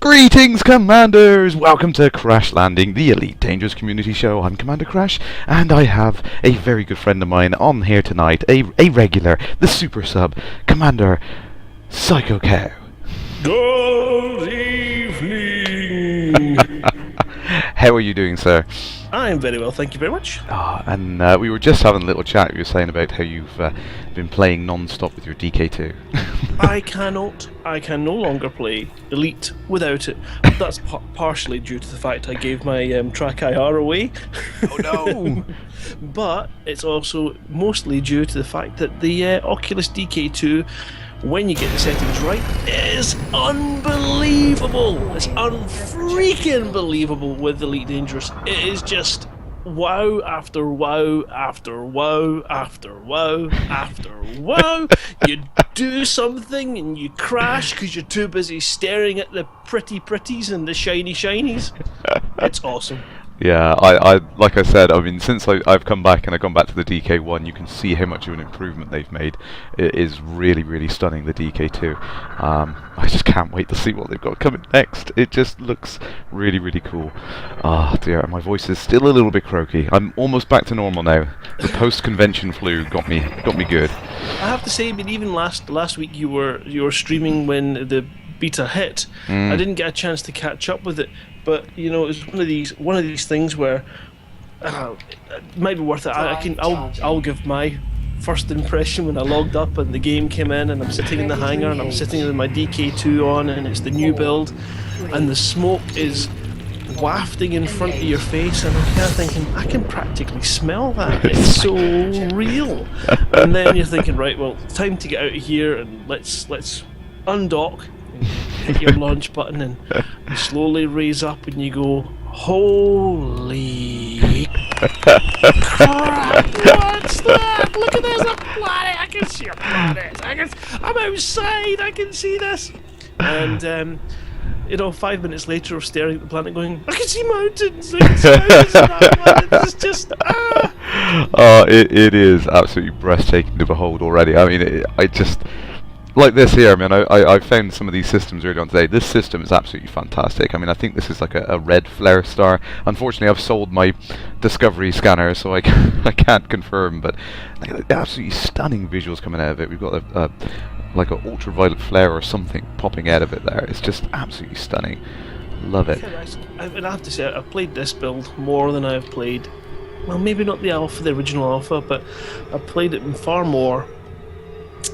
Greetings, Commanders! Welcome to Kerrash Landing, the Elite Dangerous Community Show. I'm Commander Kerrash, and I have a very good friend of mine on here tonight, a regular, the super sub, Commander Psykokow. Good evening! How are you doing, sir? I'm very well, thank you very much. And we were just having a little chat. You were saying about how you've been playing non-stop with your DK2. I can no longer play Elite without it. That's partially due to the fact I gave my track IR away. Oh no! But it's also mostly due to the fact that the Oculus DK2, when you get the settings right, is unbelievable. It's unfreaking believable with Elite Dangerous. It is just wow after wow after wow after wow after wow. You do something and you crash because you're too busy staring at the pretties and the shiny shinies. It's awesome. Yeah, I like I said, I mean, since I've come back and I've gone back to the DK1, you can see how much of an improvement they've made. It is really, really stunning, the DK2. I just can't wait to see what they've got coming next. It just looks really, really cool. Ah, dear, my voice is still a little bit croaky. I'm almost back to normal now. The post-convention flu got me good. I have to say, I mean, even last week you were streaming when the beta hit. I didn't get a chance to catch up with it, but you know, it's one of these things where it might be worth it. I'll give my first impression when I logged up and the game came in and I'm sitting in the hangar and I'm sitting with my DK2 on and it's the new build and the smoke is wafting in front of your face and I'm kind of thinking, I can practically smell that. It's so real. And then you're thinking, right, well, it's time to get out of here and let's undock. Hit your launch button and you slowly raise up and you go, holy crap, what's that? Look at this, a planet, I can see a planet, I'm outside, I can see this. And you know, 5 minutes later of staring at the planet going, I can see mountains, I can see mountains in that planet. It's just, Oh, it is absolutely breathtaking to behold already. I mean, I just... like this here, I mean, I found some of these systems earlier on today. This system is absolutely fantastic. I mean, I think this is like a red flare star. Unfortunately, I've sold my Discovery scanner, so I can't confirm, but like, absolutely stunning visuals coming out of it. We've got like an ultraviolet flare or something popping out of it there. It's just absolutely stunning. Love it. I have to say, I've played this build more than I've played, well, maybe not the alpha, the original alpha, but I've played it far more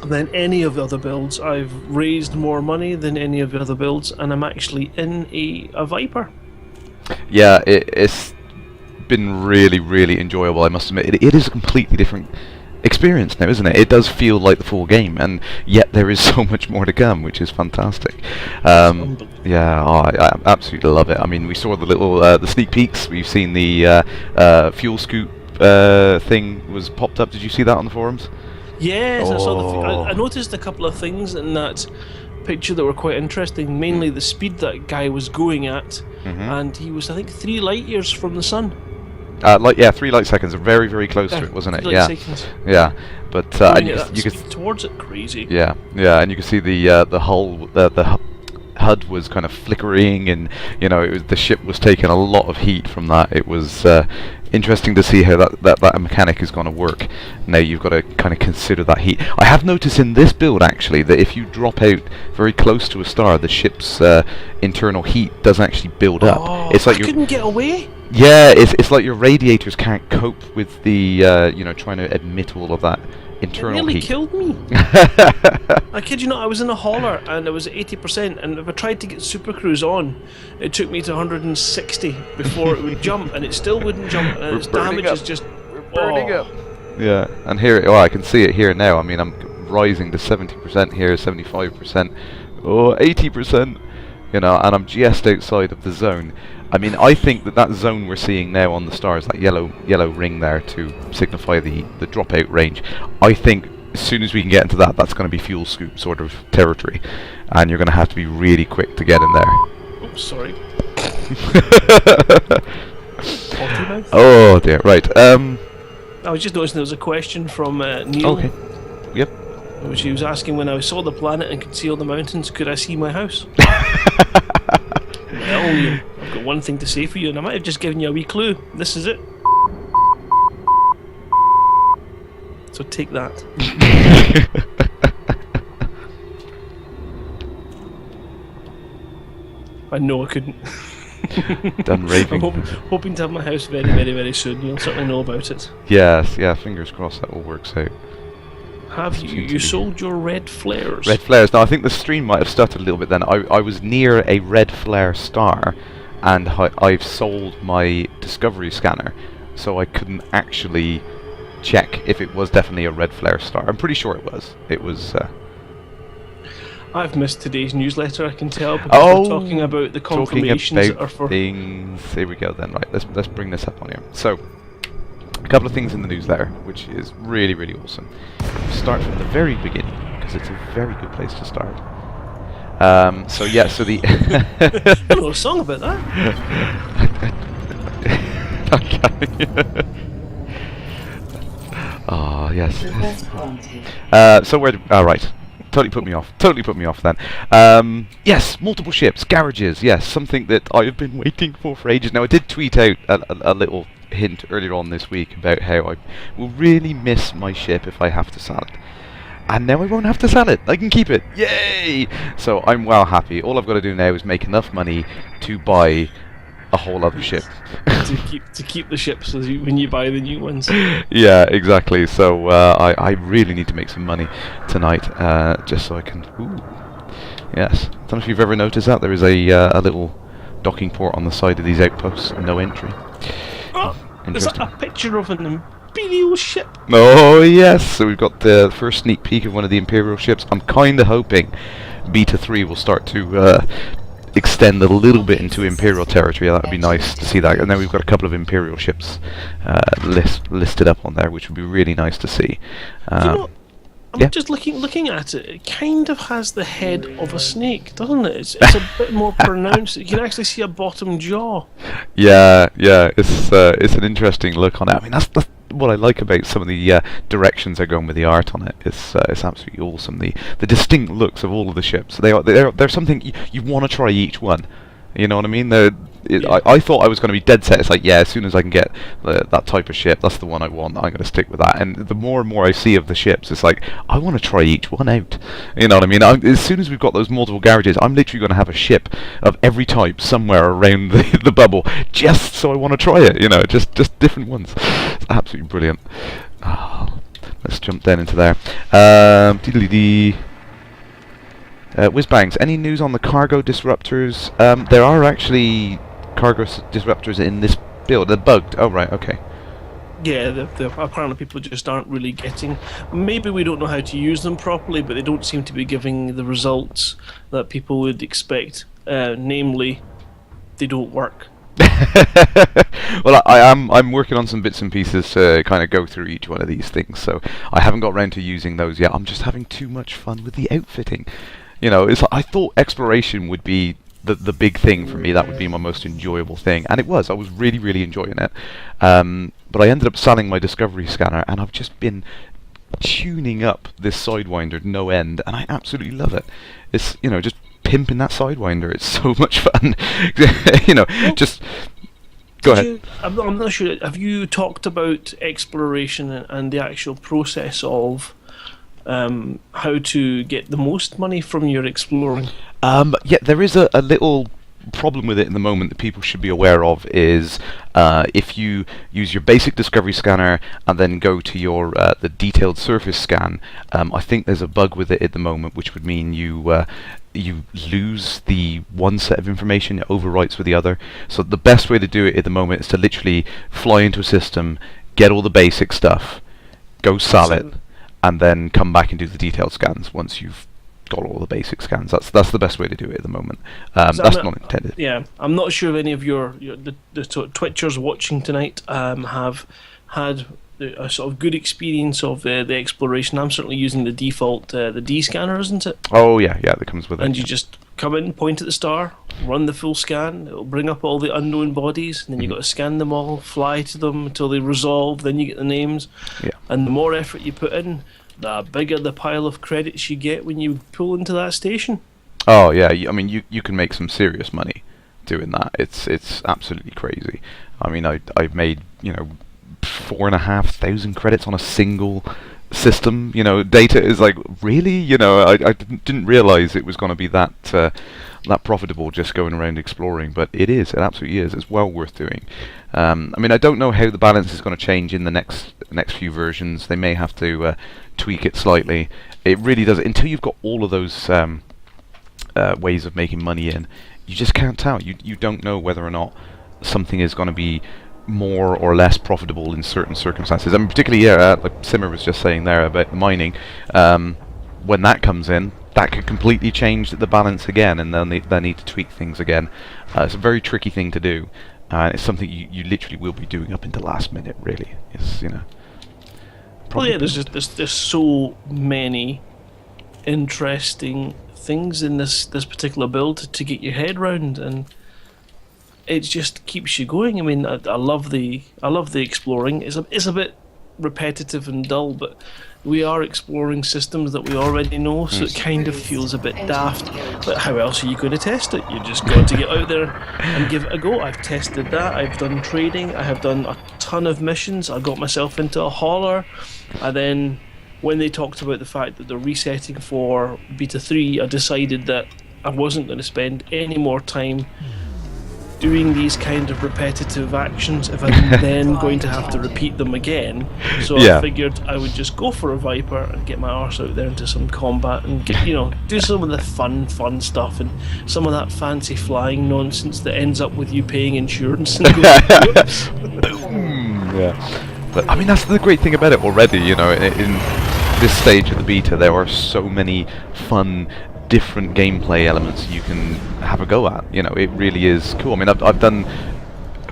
than any of the other builds. I've raised more money than any of the other builds, and I'm actually in a Viper. Yeah, it's been really, really enjoyable, I must admit. It is a completely different experience now, isn't it? It does feel like the full game, and yet there is so much more to come, which is fantastic. Yeah, I absolutely love it. I mean, we saw the little the sneak peeks. We've seen the fuel scoop thing was popped up. Did you see that on the forums? Yes, I saw I noticed a couple of things in that picture that were quite interesting. Mainly the speed that guy was going at, and he was, I think, 3 light years from the sun. 3 light seconds. Very, very close to it, wasn't it? Yeah, seconds. Yeah. But and you could towards it, crazy. Yeah, and you can see the hull, the HUD was kind of flickering, and you know, the ship was taking a lot of heat from that. It was interesting to see how that mechanic is going to work. Now you've got to kind of consider that heat. I have noticed in this build actually that if you drop out very close to a star, the ship's internal heat doesn't actually build up. It's like I couldn't get away. Yeah, it's like your radiators can't cope with the you know, trying to emit all of that internal heat. It nearly heat. killed me. I kid you not, I was in a hauler and it was at 80%, and if I tried to get Super Cruise on, it took me to 160 before it would jump, and it still wouldn't jump, and its damage is just... We're burning up. Yeah, and here, I can see it here now. I mean, I'm rising to 70% here, 75%, 80%, you know, and I'm just outside of the zone. I mean, I think that zone we're seeing now on the stars, that yellow ring there to signify the dropout range, I think as soon as we can get into that, that's going to be fuel scoop sort of territory, and you're going to have to be really quick to get in there. Oops, sorry. Oh dear, right. I was just noticing there was a question from Neil. Okay. Yep. Which he was asking, when I saw the planet and could see all the mountains, could I see my house? Well, Neil, I've got one thing to say for you, and I might have just given you a wee clue. This is it. So take that. I know I couldn't. Done raving. I'm hoping to have my house very, very, very soon. You'll certainly know about it. Yes, yeah, fingers crossed that all works out. Have you sold your red flares? Red flares. Now, I think the stream might have stuttered a little bit then. I was near a red flare star, and I've sold my discovery scanner, so I couldn't actually check if it was definitely a red flare star. I'm pretty sure it was. It was... I've missed today's newsletter, I can tell, because we're talking about the confirmations that are for... things. Here we go then, right, let's bring this up on here. So, a couple of things in the newsletter, which is really, really awesome. Start from the very beginning, because it's a very good place to start. So yeah, so the... I know a song about that. Oh, yes. So where... right. Totally put me off then. Yes, multiple ships, garages, yes, something that I've been waiting for ages. Now, I did tweet out a little hint earlier on this week about how I will really miss my ship if I have to sell it. And now I won't have to sell it. I can keep it. Yay! So I'm well happy. All I've got to do now is make enough money to buy a whole other ship. to keep the ships when you buy the new ones. Yeah, exactly. So I really need to make some money tonight, just so I can. Ooh, yes. I don't know if you've ever noticed that there is a little docking port on the side of these outposts, no entry. Oh, is that a picture of an Imperial ship? Oh yes. So we've got the first sneak peek of one of the Imperial ships. I'm kind of hoping Beta 3 will start to extend a little bit into Imperial territory. That would be nice to see that. And then we've got a couple of Imperial ships listed up on there, which would be really nice to see. You know, I'm just looking at it. It kind of has the head of a snake, doesn't it? It's a bit more pronounced. You can actually see a bottom jaw. Yeah. It's an interesting look on it. I mean, that's what I like about some of the directions they're going with the art on it. It's absolutely awesome. The distinct looks of all of the ships. They're something you want to try each one. You know what I mean? I thought I was going to be dead set. It's like, yeah, as soon as I can get that type of ship, that's the one I want. I'm going to stick with that. And the more and more I see of the ships, it's like, I want to try each one out. You know what I mean? As soon as we've got those multiple garages, I'm literally going to have a ship of every type somewhere around the bubble, just so I want to try it. You know, just different ones. It's absolutely brilliant. Oh, let's jump down into there. Diddly-dee. Whizbangs, any news on the cargo disruptors? There are actually cargo disruptors in this build. They're bugged. Oh, right, okay. Yeah, apparently people just aren't really getting... Maybe we don't know how to use them properly, but they don't seem to be giving the results that people would expect. Namely, they don't work. Well, I'm working on some bits and pieces to kind of go through each one of these things, so I haven't got around to using those yet. I'm just having too much fun with the outfitting. You know, it's like, I thought exploration would be the big thing for me. That would be my most enjoyable thing, and it was. I was really, really enjoying it. But I ended up selling my discovery scanner, and I've just been tuning up this Sidewinder no end, and I absolutely love it. It's, you know, just pimping that Sidewinder. It's so much fun. You know, just... Go ahead. I'm not sure. Have you talked about exploration and the actual process of how to get the most money from your exploring? Yeah, there is a little problem with it in the moment that people should be aware of is if you use your basic discovery scanner and then go to your the detailed surface scan, I think there's a bug with it at the moment, which would mean you lose the one set of information, it overwrites with the other. So the best way to do it at the moment is to literally fly into a system, get all the basic stuff, go sell it, and then come back and do the detailed scans once you've got all the basic scans. That's the best way to do it at the moment. That's not intended. Yeah, I'm not sure if any of the Twitchers watching tonight have had a sort of good experience of the exploration. I'm certainly using the default the D scanner, isn't it? Oh yeah, that comes with it. And you just come in, point at the star, run the full scan. It'll bring up all the unknown bodies, and then you got to scan them all, fly to them until they resolve. Then you get the names. Yeah. And the more effort you put in, the bigger the pile of credits you get when you pull into that station. Oh yeah, I mean you can make some serious money doing that. It's absolutely crazy. I mean, I've made 4,500 credits on a single system. Data is like, really, I didn't realize it was going to be that profitable just going around exploring, but it absolutely is. It's well worth doing. I mean, I don't know how the balance is going to change in the next few versions. They may have to tweak it slightly. It really does. Until you've got all of those ways of making money in, you just can't tell. You don't know whether or not something is going to be more or less profitable in certain circumstances. I mean, particularly, like Simmer was just saying there about the mining. When that comes in, that could completely change the balance again, and they'll need to tweak things again. It's a very tricky thing to do. It's something you literally will be doing up into last minute, really. It's, Well, yeah, there's so many interesting things in this particular build to get your head round, and it just keeps you going. I mean, I love the exploring. It's a bit repetitive and dull, but we are exploring systems that we already know, so it kind of feels a bit daft. But how else are you going to test it? You just got to get out there and give it a go. I've tested that. I've done trading. I have done a ton of missions. I got myself into a hauler. And then when they talked about the fact that they're resetting for Beta 3, I decided that I wasn't going to spend any more time doing these kind of repetitive actions if I'm then going to have to repeat them again. So I figured I would just go for a Viper and get my arse out there into some combat and get, do some of the fun stuff and some of that fancy flying nonsense that ends up with you paying insurance and going, whoops. Boom. Yeah. But I mean, that's the great thing about it already. In this stage of the beta, there are so many fun, different gameplay elements you can have a go at. It really is cool. I mean, I've done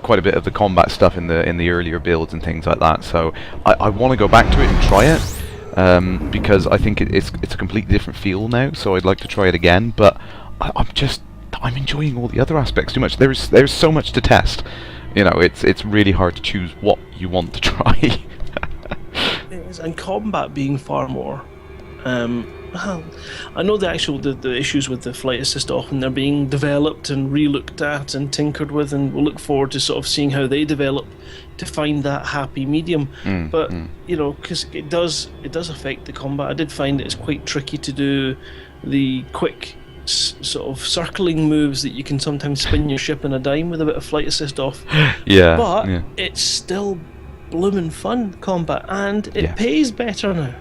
quite a bit of the combat stuff in the earlier builds and things like that, so I want to go back to it and try it, because I think it's a completely different feel now, so I'd like to try it again. But I'm enjoying all the other aspects too much. There's so much to test. It's really hard to choose what you want to try. It is, and combat being far more well, I know the issues with the flight assist often they're being developed and re-looked at and tinkered with, and we'll look forward to sort of seeing how they develop to find that happy medium. But because it does affect the combat. I did find it's quite tricky to do the quick sort of circling moves that you can sometimes spin your ship in a dime with a bit of flight assist off. But it's still bloomin' fun combat, and it pays better now.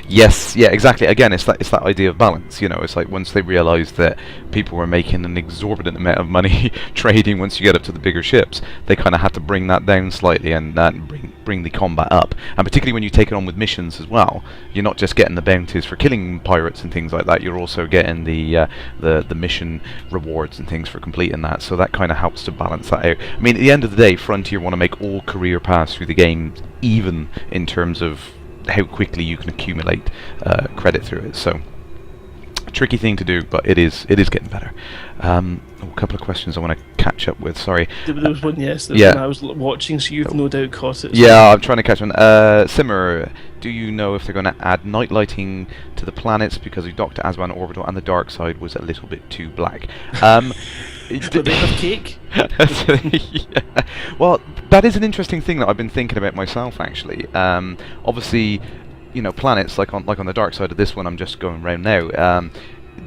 Yes, yeah, exactly. Again, it's that idea of balance. It's like once they realised that people were making an exorbitant amount of money trading once you get up to the bigger ships, they kind of had to bring that down slightly and bring the combat up. And particularly when you take it on with missions as well, you're not just getting the bounties for killing pirates and things like that. You're also getting the mission rewards and things for completing that. So that kind of helps to balance that out. I mean, at the end of the day, Frontier want to make all career paths through the game even in terms of how quickly you can accumulate credit through it. So a tricky thing to do, but it is getting better. A couple of questions I want to catch up with. Sorry, there was one. Yes, there was one I was watching, so you've no doubt caught it. Yeah, I'm trying to catch one. Simmer, do you know if they're going to add night lighting to the planets because of Dr. Asban Orbital and the dark side was a little bit too black? But they have cake. Yeah. Well, that is an interesting thing that I've been thinking about myself, actually. Obviously, planets like on the dark side of this one I'm just going around now,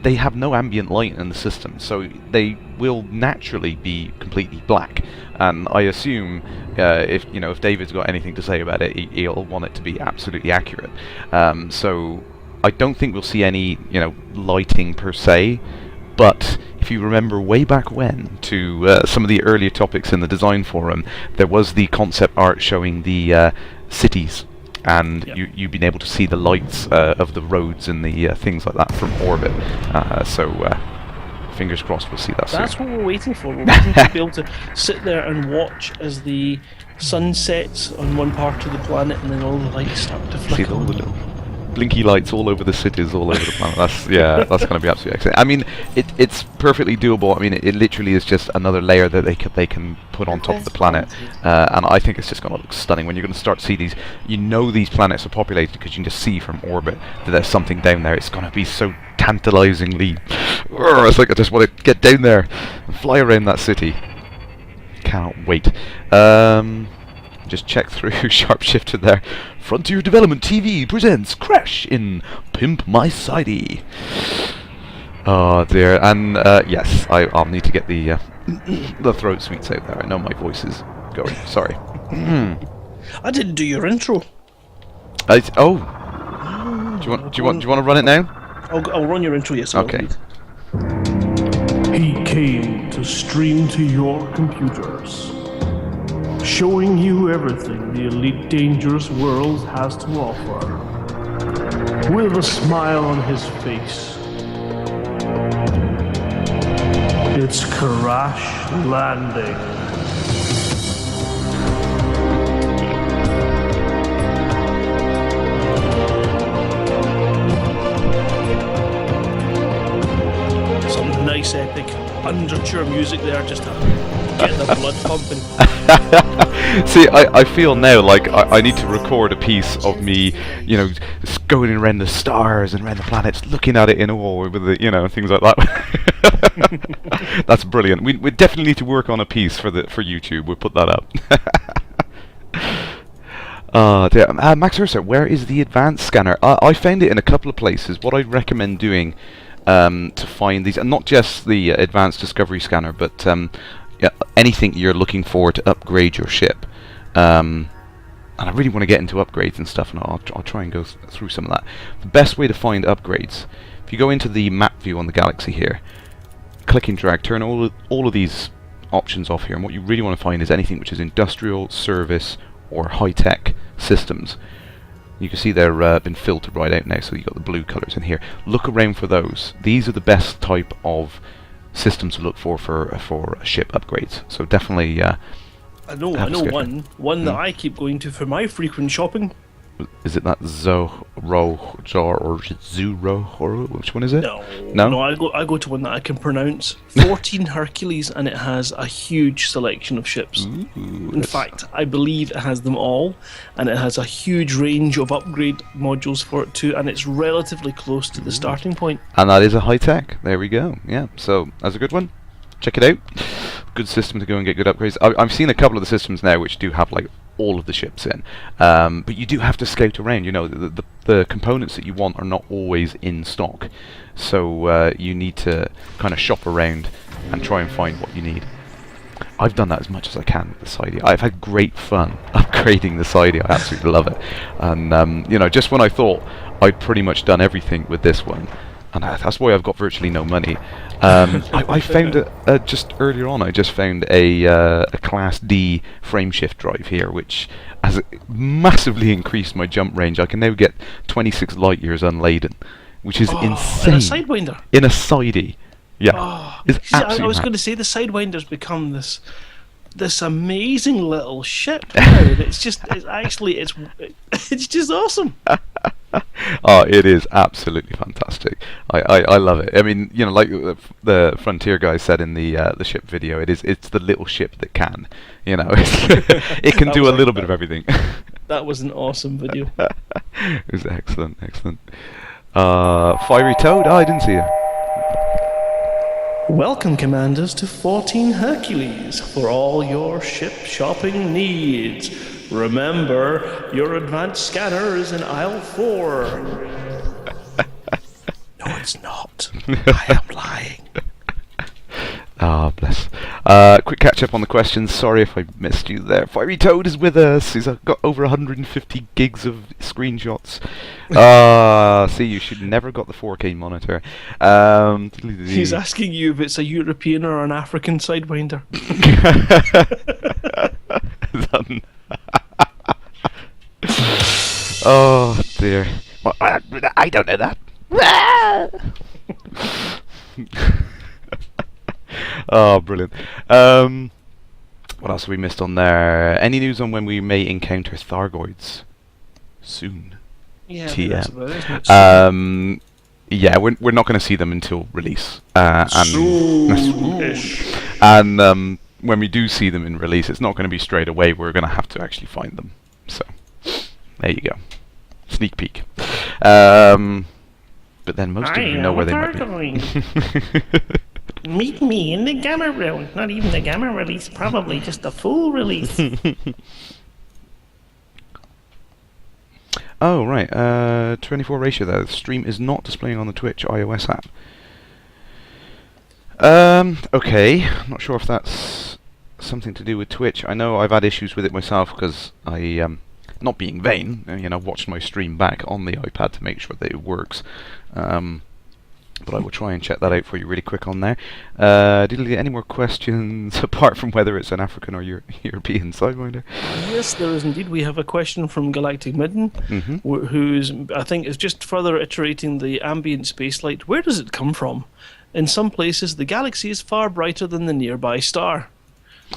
they have no ambient light in the system, so they will naturally be completely black. And I assume if David's got anything to say about it, he'll want it to be absolutely accurate. So I don't think we'll see any lighting per se. But if you remember way back when, to some of the earlier topics in the design forum, there was the concept art showing the cities, and you've been able to see the lights of the roads and the things like that from orbit. So fingers crossed we'll see that soon. That's what we're waiting for. We're waiting to be able to sit there and watch as the sun sets on one part of the planet and then all the lights start to flicker. See all the little blinky lights all over the cities, all over the planet. That's that's going to be absolutely excellent. I mean, it's perfectly doable. I mean, it literally is just another layer that they can put on top of the planet, and I think it's just going to look stunning when you're going to start to see these. You know, these planets are populated because you can just see from orbit that there's something down there. It's going to be so tantalizingly. It's like I just want to get down there and fly around that city. Cannot wait. Just check through Sharpshifter there. Frontier Development TV presents Crash in Pimp My Sidey. Oh dear, and yes, I'll need to get the the throat sweets out there. I know my voice is going. Sorry. I didn't do your intro. Do you want to run it now? I'll run your intro. Yes. Okay. He came to stream to your computers, showing you everything the Elite Dangerous world has to offer. With a smile on his face, it's Kerrash Landing. Some nice epic underture music there, just to get the blood pumping. See, I feel now like I need to record a piece of me, you know, just going around the stars and around the planets, looking at it in awe with the, you know, things like that. That's brilliant. We definitely need to work on a piece for YouTube. We'll put that up. Max Ursa, where is the advanced scanner? I found it in a couple of places. What I'd recommend doing to find these, and not just the advanced discovery scanner, but anything you're looking for to upgrade your ship. And I really want to get into upgrades and stuff, and I'll try and go through some of that. The best way to find upgrades, if you go into the map view on the Galaxy here, click and drag, turn all of these options off here, and what you really want to find is anything which is industrial, service, or high-tech systems. You can see they're been filtered right out now, so you've got the blue colours in here. Look around for those. These are the best type of systems to look for ship upgrades. So definitely. I know one that I keep going to for my frequent shopping. Is it that Zoro or Zuro? Which one is it? No. I go to one that I can pronounce. 14 Hercules, and it has a huge selection of ships. Ooh, in fact, I believe it has them all, and it has a huge range of upgrade modules for it too, and it's relatively close to the starting point. And that is a high tech. There we go. Yeah. So that's a good one. Check it out. Good system to go and get good upgrades. I've seen a couple of the systems now which do have like all of the ships in, but you do have to scout around. You know, the components that you want are not always in stock, so you need to kind of shop around and try and find what you need. I've done that as much as I can with the Sidey. I've had great fun upgrading the Sidey. I absolutely love it, and you know, just when I thought I'd pretty much done everything with this one, and that's why I've got virtually no money. I found just earlier on. I just found a Class D frameshift drive here, which has massively increased my jump range. I can now get 26 light years unladen, which is insane. In a Sidewinder. In a Sidey, yeah. I was going to say the Sidewinder's become this amazing little ship now. It's just awesome. Oh, it is absolutely fantastic. I love it. I mean, you know, like the Frontier guy said in the ship video, it's the little ship that can. You know, it can do a little bit of everything. That was an awesome video. It was excellent. Fiery Toad? Oh, I didn't see you. Welcome, Commanders, to 14 Hercules for all your ship shopping needs. Remember, your advanced scanner is in aisle 4. No, it's not. I am lying. Ah, bless. Quick catch up on the questions. Sorry if I missed you there. Fiery Toad is with us. He's got over 150 gigs of screenshots. See, you should never got the 4K monitor. He's asking you if it's a European or an African Sidewinder. Oh dear. Well, I don't know that. Oh, brilliant. What else have we missed on there? Any news on when we may encounter Thargoids? Soon. Yeah, I think that's about it, isn't it? Yeah, we're not going to see them until release. Soon-ish. And when we do see them in release, it's not going to be straight away. We're going to have to actually find them. So, there you go. Sneak peek. But then most of you know where they might be. Meet me in the gamma room. Not even the gamma release, probably just the full release. Oh, right. 24 ratio there. The stream is not displaying on the Twitch iOS app. Okay. I'm not sure if that's something to do with Twitch. I know I've had issues with it myself because I, not being vain, watched my stream back on the iPad to make sure that it works. But I will try and check that out for you really quick on there. Any more questions apart from whether it's an African or European Sidewinder? Yes, there is indeed. We have a question from Galactic Midden, who's, I think, is just further iterating the ambient space light. Where does it come from? In some places, the galaxy is far brighter than the nearby star.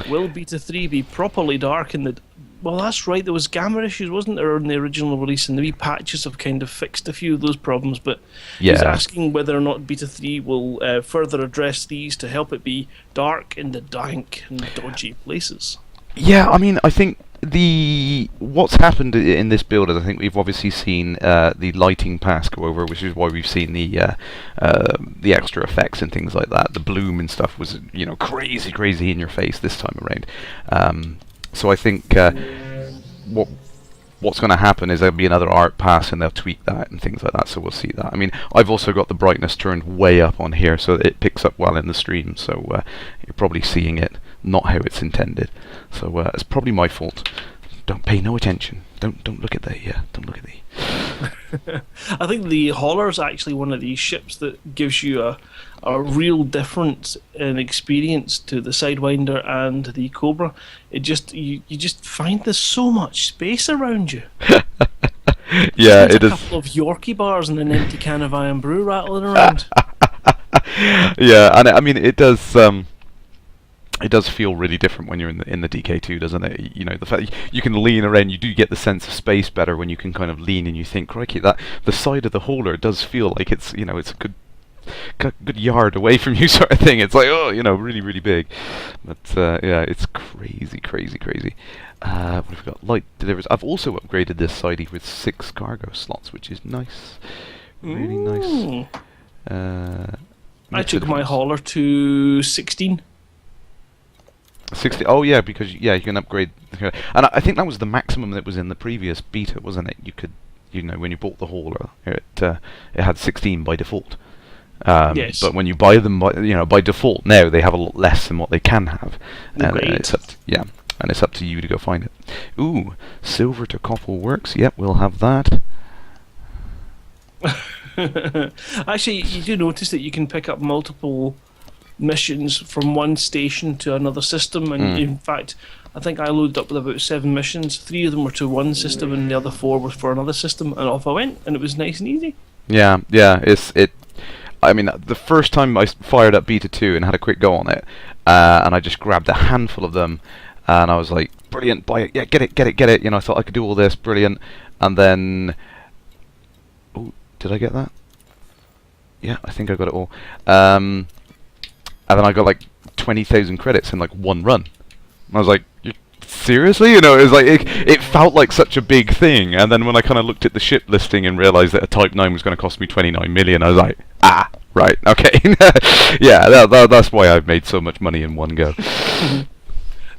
Will Beta 3 be properly dark in the... Well, that's right, there was gamma issues, wasn't there, in the original release, and the wee patches have kind of fixed a few of those problems, but he's asking whether or not Beta 3 will further address these to help it be dark in the dank and dodgy places. Yeah, I mean, I think what's happened in this build is I think we've obviously seen the lighting pass go over, which is why we've seen the extra effects and things like that. The bloom and stuff was crazy in your face this time around. So I think what's going to happen is there'll be another art pass and they'll tweak that and things like that, so we'll see that. I mean, I've also got the brightness turned way up on here so that it picks up well in the stream, so you're probably seeing it not how it's intended. So it's probably my fault. Don't pay no attention. Don't look at the don't look at the I think the Hauler's actually one of these ships that gives you a real difference in experience to the Sidewinder and the Cobra. It just you just find there's so much space around you. Yeah, it is. A couple of Yorkie bars and an empty can of Iron Brew rattling around. Yeah, and I mean it does. It does feel really different when you're in the DK2, doesn't it? The fact that you can lean around, you do get the sense of space better when you can kind of lean and you think, crikey, that the side of the Hauler does feel like it's it's a good yard away from you sort of thing. It's like, really, really big. But yeah, it's crazy. What have we got? Light delivers. I've also upgraded this sidey with 6 cargo slots, which is nice. Really nice. I took my Hauler to 16. 60. Oh yeah, because you can upgrade, and I think that was the maximum that was in the previous beta, wasn't it? You could, when you bought the Hauler, it had 16 by default. Yes. But when you buy them, by default now they have a lot less than what they can have, and it's up to you to go find it. Ooh, silver to copper works. Yep, we'll have that. Actually, you do notice that you can pick up multiple missions from one station to another system, and in fact I think I loaded up with about 7 missions. 3 of them were to one system and the other 4 were for another system, and off I went, and it was nice and easy. Yeah, I mean, the first time I fired up Beta 2 and had a quick go on it, and I just grabbed a handful of them and I was like, brilliant, buy it, yeah, get it, I thought I could do all this, brilliant. And then did I get that? Yeah, I think I got it all. And then I got like 20,000 credits in like one run. And I was like, seriously? It was like it felt like such a big thing. And then when I kind of looked at the ship listing and realised that a Type 9 was going to cost me 29 million, I was like, right, okay. Yeah, that's why I've made so much money in one go.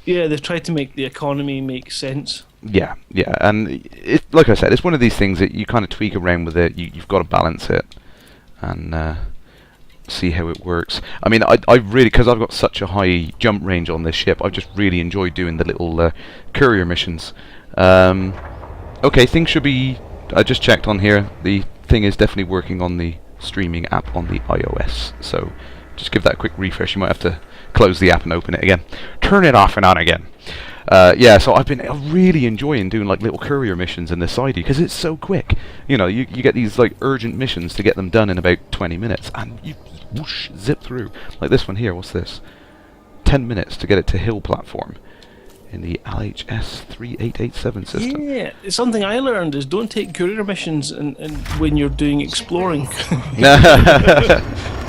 Yeah, they've tried to make the economy make sense. Yeah, and like I said, it's one of these things that you kind of tweak around with it. You've got to balance it and see how it works. I mean, I really, because I've got such a high jump range on this ship, I've just really enjoyed doing the little courier missions. Okay, things should be... I just checked on here. The thing is definitely working on the streaming app on the iOS. So just give that a quick refresh. You might have to close the app and open it again. Turn it off and on again. Yeah, so I've been really enjoying doing like little courier missions in this sidey because it's so quick. You get these like urgent missions to get them done in about 20 minutes, and you whoosh, zip through. Like this one here, what's this? 10 minutes to get it to hill platform. in the LHS 3887 system. Yeah, something I learned is don't take courier missions and when you're doing exploring.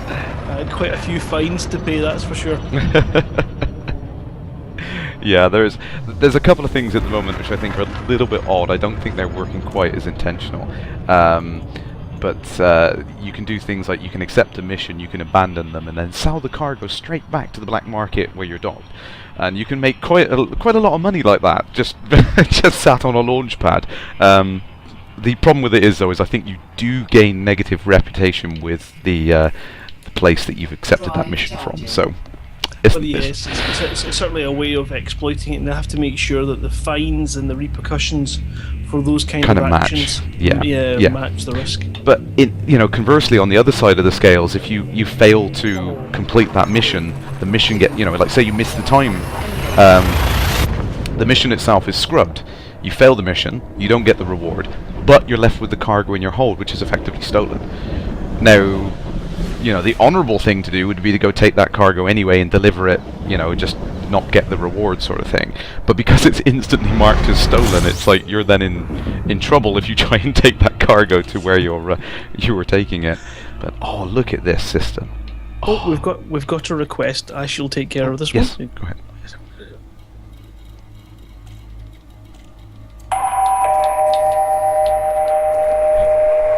I had quite a few fines to pay, that's for sure. Yeah, there's a couple of things at the moment which I think are a little bit odd. I don't think they're working quite as intentional. But you can do things like you can accept a mission, you can abandon them, and then sell the cargo straight back to the black market where you're docked. And you can make quite a lot of money like that, just just sat on a launch pad. The problem with it is, though, is I think you do gain negative reputation with the place that you've accepted that mission from. So, well, yes, it's certainly a way of exploiting it, and they have to make sure that the fines and the repercussions for those kind of actions match the risk. But conversely, on the other side of the scales, if you fail to complete that mission, the mission like say you miss the time, the mission itself is scrubbed. You fail the mission, you don't get the reward, but you're left with the cargo in your hold, which is effectively stolen. Now, the honourable thing to do would be to go take that cargo anyway and deliver it, just not get the reward sort of thing. But because it's instantly marked as stolen, it's like you're then in trouble if you try and take that cargo to where you were taking it. But oh, look at this system. Oh, we've got a request. I shall take care of this one. Yes, go ahead.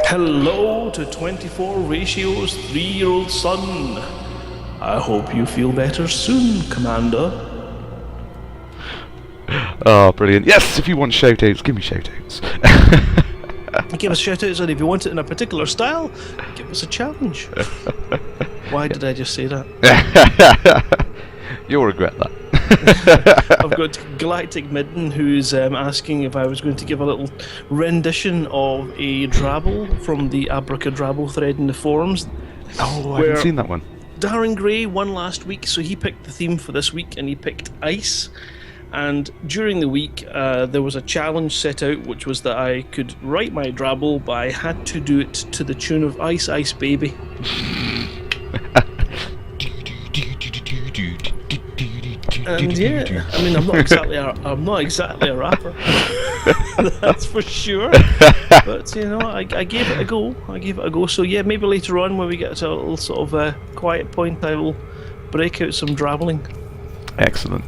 Hello to 24 Ratio's 3-year-old son. I hope you feel better soon, Commander. Oh, brilliant. Yes, if you want shoutouts, give me shoutouts. Give us shoutouts, and if you want it in a particular style, give us a challenge. Why did I just say that? You'll regret that. I've got Galactic Midden, who's asking if I was going to give a little rendition of a drabble from the Abracadabble thread in the forums. Oh, I haven't seen that one. Darren Gray won last week, so he picked the theme for this week, and he picked ice. And during the week, there was a challenge set out, which was that I could write my drabble, but I had to do it to the tune of Ice Ice Baby. And yeah, I mean, I'm not exactly a rapper, that's for sure. But I gave it a go. So yeah, maybe later on when we get to a little sort of quiet point, I will break out some drabbling. Excellent.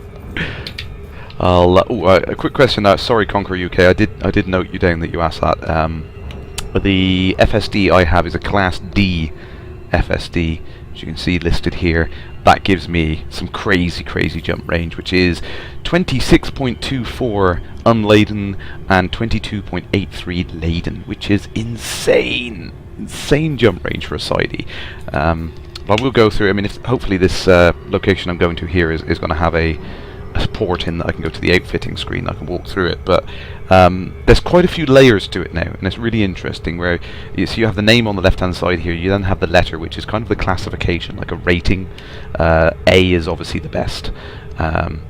A quick question now. Sorry, Conquer UK. I did note you down that you asked that. But the FSD I have is a Class D FSD, as you can see listed here. That gives me some crazy jump range, which is 26.24 unladen and 22.83 laden, which is insane jump range for a sidey. But we'll go through. I mean, hopefully this location I'm going to here is going to have a port in that I can go to the outfitting screen. I can walk through it, but there's quite a few layers to it now, and it's really interesting. Where you have the name on the left-hand side here. You then have the letter, which is kind of the classification, like a rating. A is obviously the best, and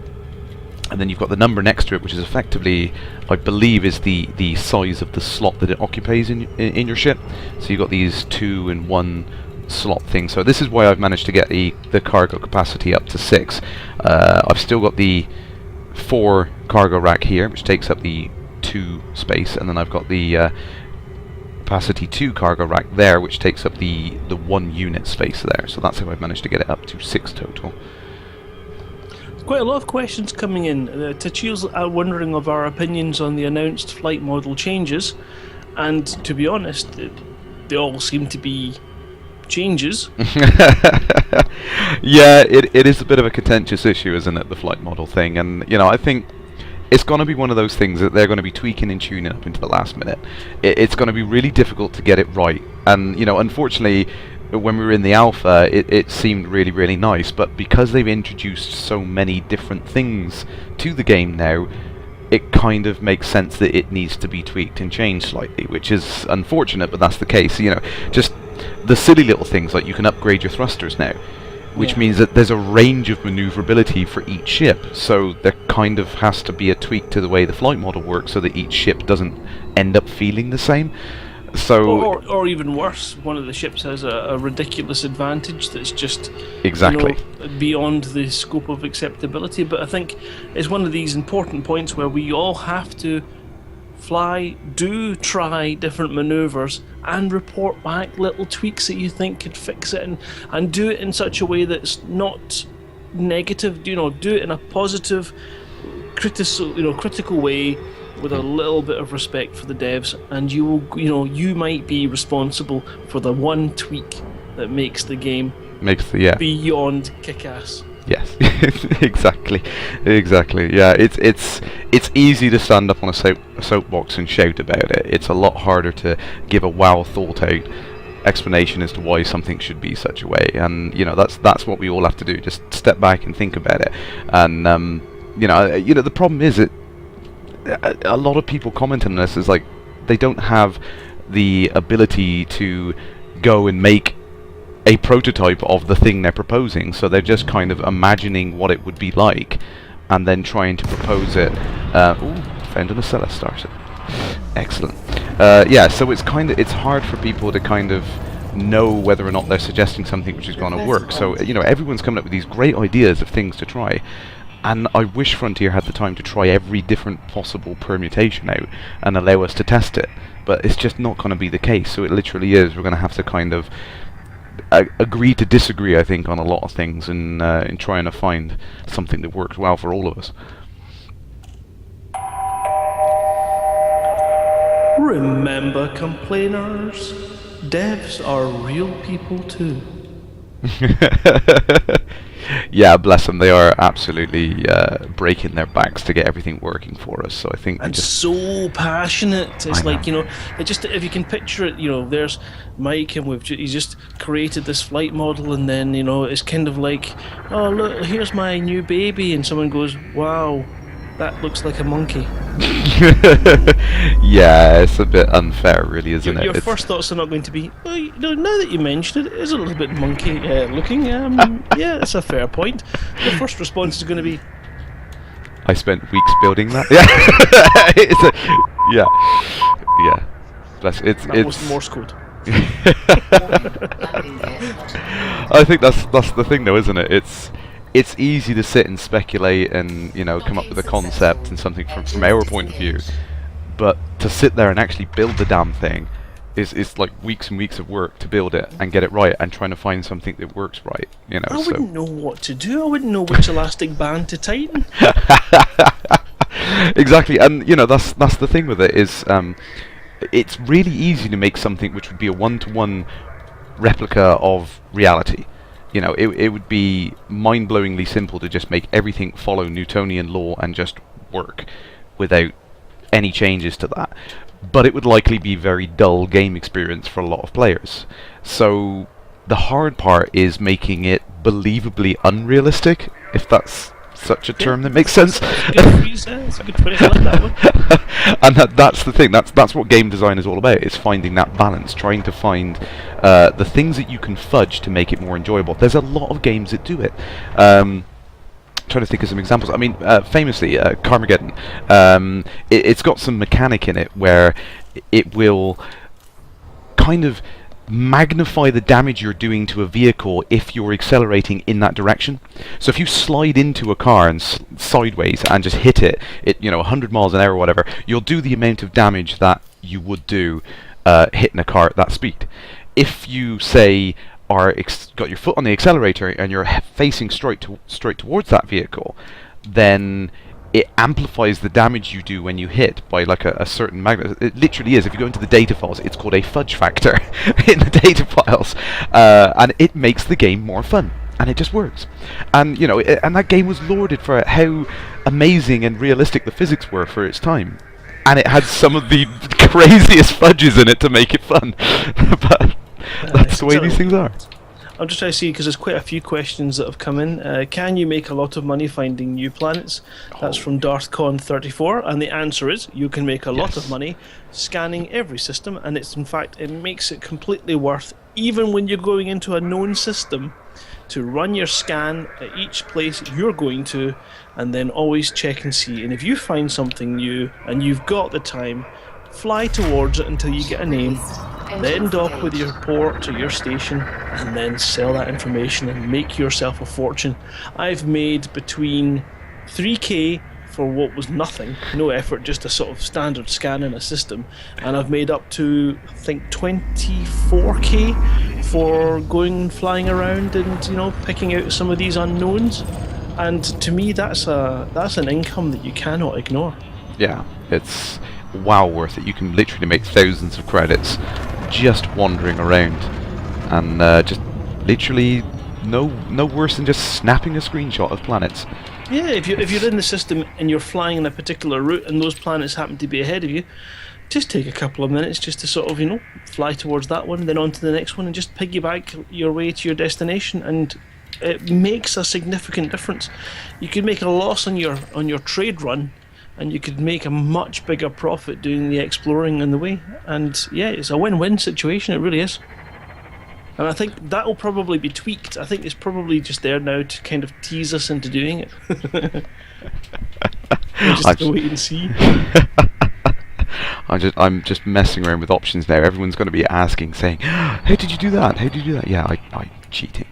then you've got the number next to it, which is effectively, I believe, is the size of the slot that it occupies in your ship. So you've got these 2 and 1 slot thing. So this is why I've managed to get the cargo capacity up to 6. I've still got the 4 cargo rack here, which takes up the 2 space, and then I've got the capacity 2 cargo rack there, which takes up the 1 unit space there. So that's how I've managed to get it up to 6 total. Quite a lot of questions coming in. Tachil's wondering of our opinions on the announced flight model changes, and to be honest, they all seem to be changes. Yeah, it is a bit of a contentious issue, isn't it, the flight model thing? And I think it's going to be one of those things that they're going to be tweaking and tuning up into the last minute. It's going to be really difficult to get it right. And unfortunately, when we were in the alpha, it seemed really nice, but because they've introduced so many different things to the game now, it kind of makes sense that it needs to be tweaked and changed slightly, which is unfortunate, but that's the case. Just the silly little things like you can upgrade your thrusters now, which means that there's a range of maneuverability for each ship, so there kind of has to be a tweak to the way the flight model works so that each ship doesn't end up feeling the same. So or even worse, one of the ships has a ridiculous advantage that's just exactly. Beyond the scope of acceptability. But I think it's one of these important points where we all have to try different maneuvers and report back little tweaks that you think could fix it, and do it in such a way that's not negative. Do it in a positive, critical way, with a little bit of respect for the devs, and you might be responsible for the one tweak that makes the game beyond kick-ass. Yes, exactly. Yeah, it's easy to stand up on a soapbox and shout about it. It's a lot harder to give a well thought out explanation as to why something should be such a way. And that's what we all have to do. Just step back and think about it. And the problem is a lot of people commenting on this is like they don't have the ability to go and make a prototype of the thing they're proposing, so they're just kind of imagining what it would be like and then trying to propose it. Found an Acela started. Excellent. So it's hard for people to kind of know whether or not they're suggesting something which is going to work. So everyone's coming up with these great ideas of things to try. And I wish Frontier had the time to try every different possible permutation out and allow us to test it. But it's just not going to be the case. So it literally is. We're going to have to kind of agree to disagree, I think, on a lot of things in trying to find something that works well for all of us. Remember, complainers, devs are real people too. Yeah, bless them. They are absolutely breaking their backs to get everything working for us. So I think and so passionate. It's like if you can picture it, there's Mike, and he's just created this flight model, and then it's kind of like, oh look, here's my new baby, and someone goes, wow, that looks like a monkey. Yeah, it's a bit unfair, really, isn't it? Your first thoughts are not going to be, now that you mentioned it, it is a little bit monkey looking. Yeah, that's a fair point. The first response is going to be, I spent weeks building that. Yeah, yeah. Bless. It's Morse code. I think that's the thing, though, isn't it? It's easy to sit and speculate and come up with a concept and something from our point of view, but to sit there and actually build the damn thing is like weeks and weeks of work to build it and get it right, and trying to find something that works right. I wouldn't know what to do. I wouldn't know which elastic band to tighten. Exactly, and that's the thing with it is it's really easy to make something which would be a one-to-one replica of reality. It would be mind-blowingly simple to just make everything follow Newtonian law and just work without any changes to that. But it would likely be very dull game experience for a lot of players. So the hard part is making it believably unrealistic, if that's such a term that makes sense. That's a good phrase. I like that one. And that's the thing. That's what game design is all about. Is finding that balance, trying to find the things that you can fudge to make it more enjoyable. There's a lot of games that do it. Trying to think of some examples. I mean, famously, Carmageddon. It's got some mechanic in it where it will kind of magnify the damage you're doing to a vehicle if you're accelerating in that direction. So if you slide into a car and sideways and just hit it 100 miles an hour or whatever, you'll do the amount of damage that you would do hitting a car at that speed. If you say got your foot on the accelerator and you're facing straight towards that vehicle, then it amplifies the damage you do when you hit by like a certain magnet. It literally is. If you go into the data files, it's called a fudge factor in the data files, and it makes the game more fun, and it just works. And and that game was lauded for how amazing and realistic the physics were for its time, and it had some of the craziest fudges in it to make it fun. But that's the way these things are. I'm just trying to see, because there's quite a few questions that have come in. Can you make a lot of money finding new planets? That's from DarthCon34, and the answer is you can make a lot of money scanning every system, and it makes it completely worth, even when you're going into a known system, to run your scan at each place you're going to, and then always check and see. And if you find something new and you've got the time, fly towards it until you get a name, then dock with your port or your station, and then sell that information and make yourself a fortune. I've made between 3k for what was nothing, no effort, just a sort of standard scan in a system, and I've made up to, I think, 24k for flying around and picking out some of these unknowns. And to me, that's an income that you cannot ignore. Yeah, it's wow worth it. You can literally make thousands of credits just wandering around, and just literally no worse than just snapping a screenshot of planets. Yeah, if you're in the system and you're flying in a particular route and those planets happen to be ahead of you, just take a couple of minutes just to sort of fly towards that one, then on to the next one, and just piggyback your way to your destination, and it makes a significant difference. You could make a loss on your trade run, and you could make a much bigger profit doing the exploring on the way. And yeah, it's a win-win situation, it really is. And I think that will probably be tweaked. I think it's probably just there now to kind of tease us into doing it. We'll just have to wait and see. I'm just messing around with options now. Everyone's going to be asking, saying, "How did you do that? How did you do that?" Yeah, I'm cheating.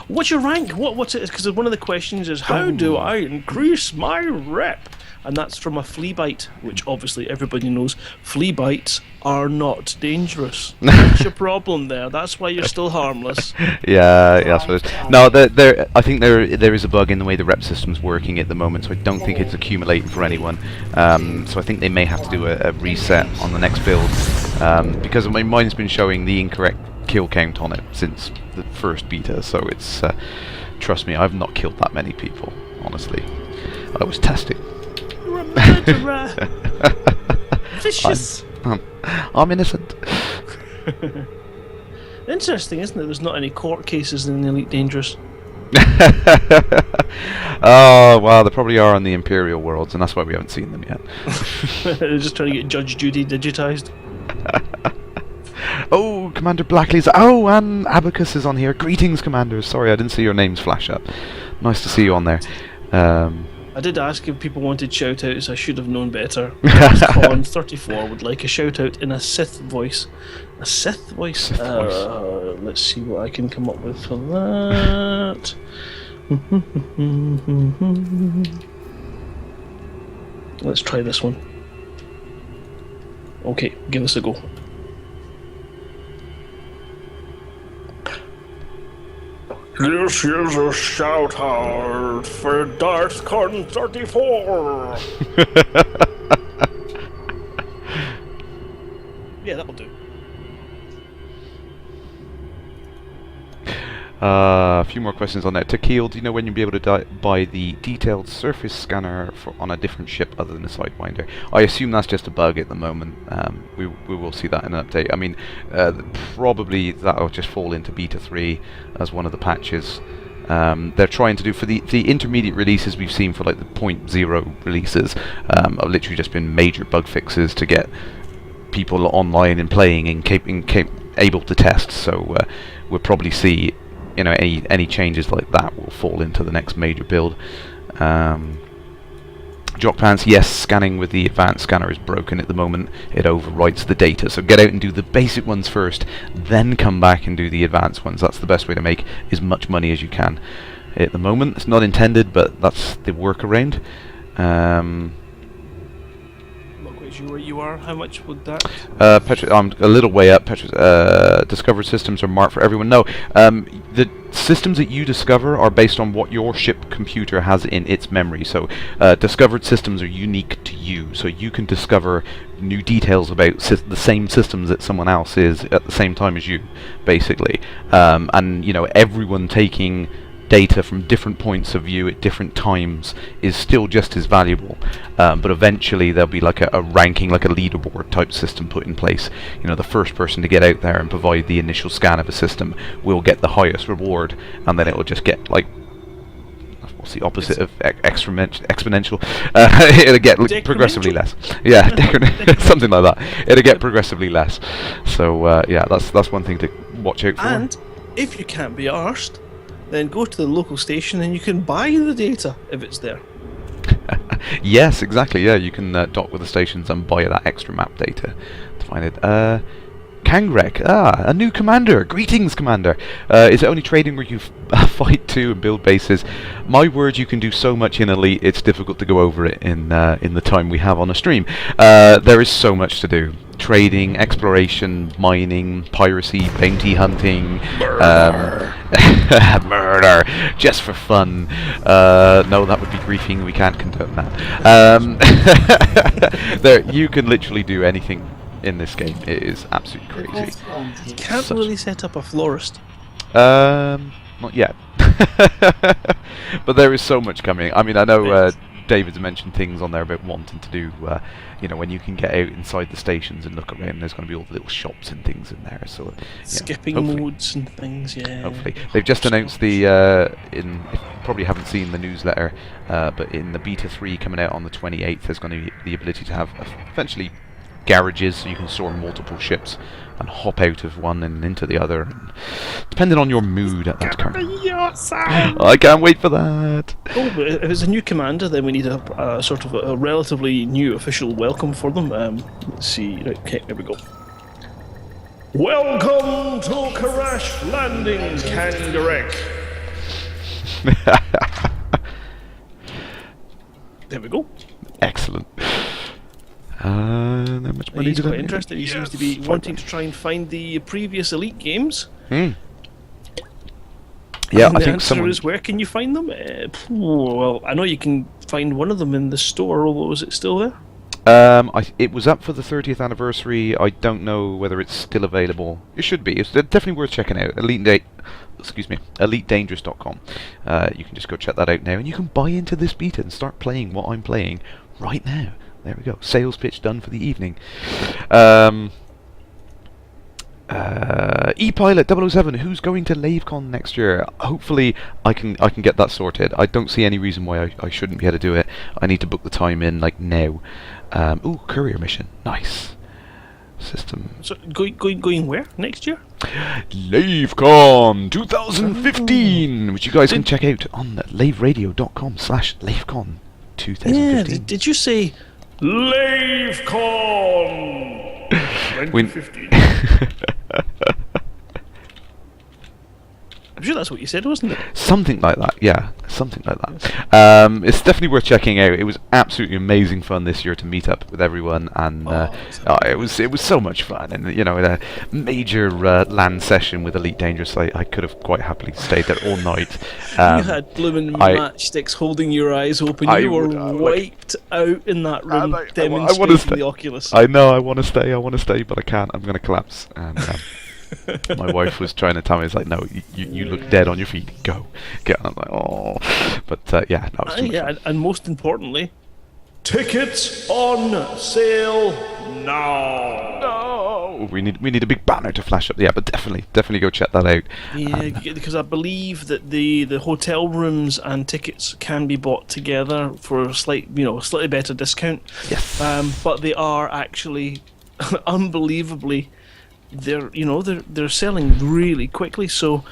What's your rank? What's it? Because one of the questions is, how do I increase my rep? And that's from a flea bite, which obviously everybody knows flea bites are not dangerous. That's your problem there. That's why you're still harmless. Yeah, I suppose. No, I think there is a bug in the way the rep system's working at the moment, so I don't think it's accumulating for anyone. So I think they may have to do a reset on the next build, because mine's been showing the incorrect kill count on it since the first beta. So it's trust me, I've not killed that many people. Honestly, I was testing. You're a murderer. Vicious. I'm innocent. Interesting, isn't it? There's not any court cases in the Elite Dangerous. Oh, well, there probably are on the Imperial worlds, and that's why we haven't seen them yet. They're just trying to get Judge Judy digitized. Oh, Commander Blackley's. Oh, and Abacus is on here. Greetings, Commanders. Sorry, I didn't see your names flash up. Nice to see you on there. I did ask if people wanted shout-outs. I should have known better. Con34 would like a shout-out in a Sith voice. A Sith voice? Let's see what I can come up with for that. Let's try this one. Okay, give us a go. This is a shout-out for Darth Con34. Yeah, that'll do. A few more questions on that. Takil, do you know when you'll be able to buy the detailed surface scanner on a different ship other than the Sidewinder? I assume that's just a bug at the moment. We will see that in an update. I mean, probably that'll just fall into Beta 3 as one of the patches. They're trying to do, for the intermediate releases we've seen for like the 0.0 releases, have literally just been major bug fixes to get people online and playing and able to test. So we'll probably see any changes like that will fall into the next major build. Jock Pants, yes, scanning with the advanced scanner is broken at the moment. It overwrites the data, so get out and do the basic ones first, then come back and do the advanced ones. That's the best way to make as much money as you can. At the moment, it's not intended, but that's the workaround. Where you are, how much would that? I'm a little way up. Discovered systems are marked for everyone. No, the systems that you discover are based on what your ship computer has in its memory. So discovered systems are unique to you. So you can discover new details about the same systems that someone else is at the same time as you, basically. And everyone taking data from different points of view at different times is still just as valuable, but eventually there'll be like a ranking, like a leaderboard type system put in place. The first person to get out there and provide the initial scan of a system will get the highest reward, and then it will just get like, what's the opposite of exponential? It'll get progressively less. Yeah, something like that. It'll get progressively less. So yeah, that's one thing to watch out for. And if you can't be arsed, then go to the local station and you can buy the data if it's there. Yes, exactly. Yeah, you can dock with the stations and buy that extra map data to find it. Kangrek, a new commander. Greetings, commander. Is it only trading where you fight too and build bases? My word, you can do so much in Elite. It's difficult to go over it in the time we have on a stream. There is so much to do. Trading, exploration, mining, piracy, bounty hunting, murder, just for fun. No, that would be griefing. We can't condone that. You can literally do anything in this game. It is absolutely crazy. You can't really set up a florist. Not yet. But there is so much coming. I mean, I know David's mentioned things on there about wanting to do, when you can get out inside the stations and look around, there's going to be all the little shops and things in there. So skipping modes and things, yeah. Hopefully. They've just announced if you probably haven't seen the newsletter, but in the Beta 3 coming out on the 28th, there's going to be the ability to have eventually garages, so you can store multiple ships and hop out of one and into the other, and depending on your mood at that current. I can't wait for that. Oh, but if it's a new commander, then we need a sort of a relatively new official welcome for them. Let's see. Right, okay, there we go. Welcome to Kerrash Landing, Kangarek. There we go. Excellent. How much money He's did I quite make? interested. He seems to be wanting to try and find the previous Elite games. Yeah, And I the think answer someone. is, where can you find them? Well, I know you can find one of them in the store, although is it still there? It was up for the 30th anniversary. I don't know whether it's still available. It should be. It's definitely worth checking out. EliteDangerous.com. You can just go check that out now, and you can buy into this beta and start playing what I'm playing right now. There we go. Sales pitch done for the evening. ePilot007, who's going to LaveCon next year? Hopefully I can get that sorted. I don't see any reason why I shouldn't be able to do it. I need to book the time in like now. Ooh, courier mission. Nice. System. So going where next year? LaveCon 2015, which you guys can check out on laveradio.com/LaveCon 2015. Yeah, did you say LaveCon 2015? I'm sure that's what you said, wasn't it? Something like that, yeah. Something like that. It's definitely worth checking out. It was absolutely amazing fun this year to meet up with everyone, and it was so much fun. And in a major LAN session with Elite Dangerous, I could have quite happily stayed there all night. You had blooming matchsticks holding your eyes open. You were wiped out in that room demonstrating the Oculus. I know, I want to stay, but I can't. I'm going to collapse. And my wife was trying to tell me, it's like, no, you look dead on your feet. Go. Get on. I'm like, oh. But yeah, that was too much fun. And most importantly, tickets on sale now. No, we need a big banner to flash up. Yeah, but definitely go check that out. Yeah, because I believe that the hotel rooms and tickets can be bought together for a slightly better discount. Yes. But they are actually unbelievably. They're selling really quickly, so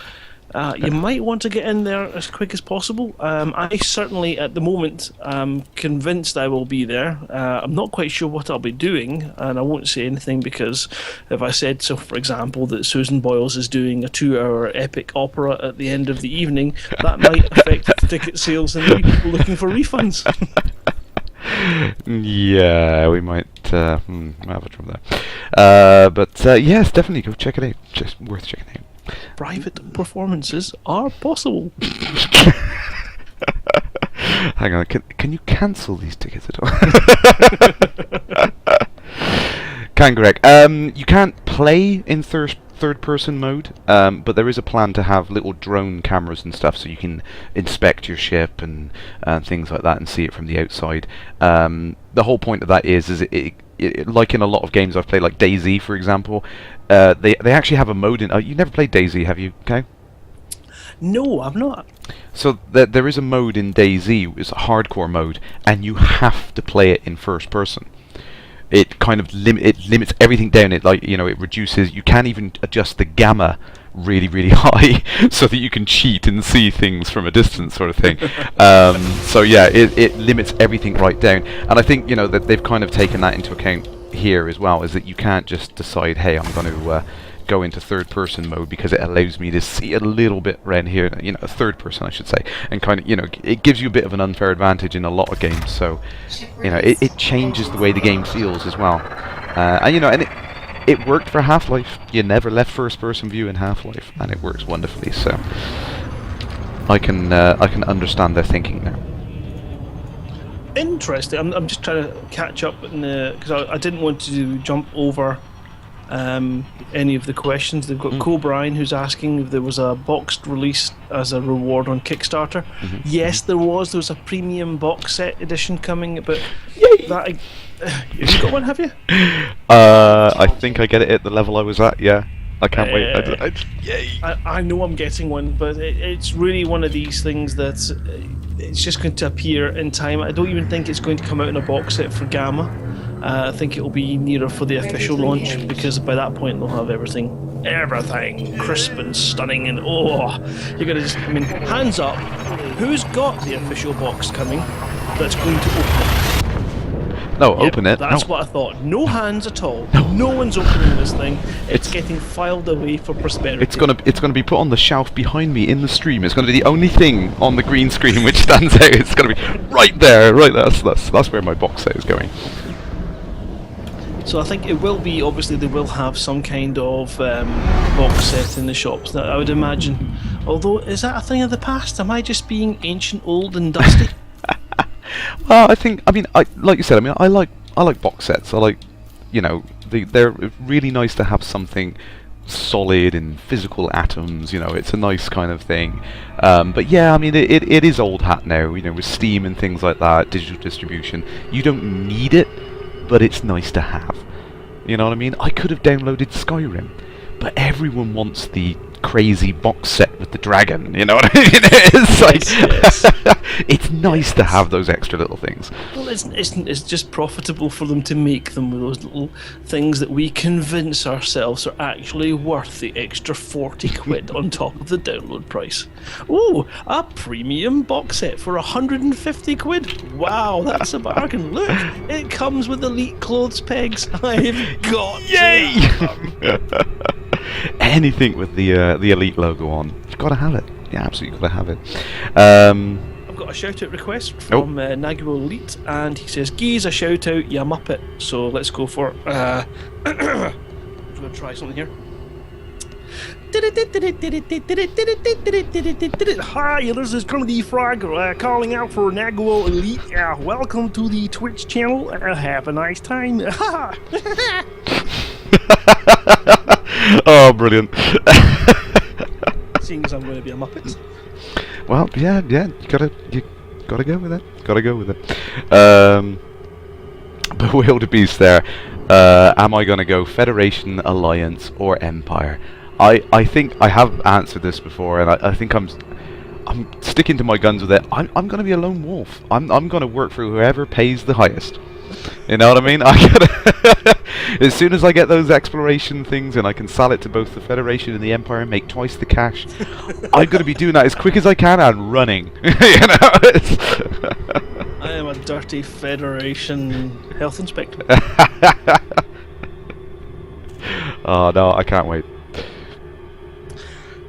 you might want to get in there as quick as possible. I certainly, at the moment, am convinced I will be there. I'm not quite sure what I'll be doing, and I won't say anything because if I said so, for example, that Susan Boyles is doing a 2-hour epic opera at the end of the evening, that might affect ticket sales and people looking for refunds. Yeah, we might have a trouble there. But yes, definitely go check it out. Just worth checking out. Private performances are possible. Hang on, can you cancel these tickets at all? Kangarek. You can't play in third-person mode, but there is a plan to have little drone cameras and stuff, so you can inspect your ship and things like that and see it from the outside. The whole point of that is it like in a lot of games I've played, like DayZ, for example, they actually have a mode in. You never played DayZ, have you? Okay. No, I've not. So there is a mode in DayZ. It's a hardcore mode, and you have to play it in first person. It kind of limits everything down. It it reduces. You can't even adjust the gamma really, really high, so that you can cheat and see things from a distance, sort of thing. So yeah, it limits everything right down, and I think that they've kind of taken that into account here as well, is that you can't just decide, hey, I'm going to go into third person mode because it allows me to see a little bit around here, third person I should say, and kind of it gives you a bit of an unfair advantage in a lot of games, so it changes the way the game feels as well, and it worked for Half-Life. You never left first person view in Half-Life, and it works wonderfully, so I can understand their thinking now. Interesting. I'm just trying to catch up because I didn't want to jump over any of the questions. They've got Cobrian who's asking if there was a boxed release as a reward on Kickstarter. Yes, there was. There was a premium box set edition coming, but that you got one, have you? I think I get it at the level I was at. Yeah, I can't wait. Yay! I know I'm getting one, but it's really one of these things that's it's just going to appear in time. I don't even think it's going to come out in a box set for Gamma. I think it'll be nearer for the official launch, because by that point they'll have everything crisp and stunning, and you're gonna just, hands up, who's got the official box coming that's going to open it? No, open it. That's what I thought. No hands at all. No one's opening this thing. It's getting filed away for prosperity. It's gonna be put on the shelf behind me in the stream. It's gonna be the only thing on the green screen which stands out. It's gonna be right there. That's where my box set is going. So I think it will be, obviously they will have some kind of box set in the shops, that I would imagine. Although, is that a thing of the past? Am I just being ancient, old and dusty? Well, like you said, I like box sets. I like, they're really nice to have something solid in physical atoms, it's a nice kind of thing. But yeah, it is old hat now, with Steam and things like that, digital distribution. You don't need it, but it's nice to have. You know what I mean? I could have downloaded Skyrim, but everyone wants the crazy box set with the dragon, you know what I mean? It's like, it's nice to have those extra little things. Well, it's just profitable for them to make them with those little things that we convince ourselves are actually worth the extra 40 quid on top of the download price. Ooh, a premium box set for 150 quid. Wow, that's a bargain. Look, it comes with elite clothes pegs. I've got Yay! Anything with the Elite logo on, you've got to have it. Yeah, absolutely got to have it. I've got a shout out request from Naguo Elite, and he says, "Geez, a shout out, ya muppet." So let's go for I'm going to try something here. Hi, this is Comedy Frog calling out for Naguo Elite. Welcome to the Twitch channel. Have a nice time. Oh, brilliant. Seeing as I'm going to be a muppet. Well, yeah, you gotta go with it. Gotta go with it. But wildebeest there. Am I gonna go Federation, Alliance, or Empire? I think I have answered this before, and I think I'm sticking to my guns with it. I'm gonna be a lone wolf. I'm gonna work for whoever pays the highest. You know what I mean? As soon as I get those exploration things and I can sell it to both the Federation and the Empire and make twice the cash, I'm going to be doing that as quick as I can and running. I am a dirty Federation health inspector. Oh no, I can't wait.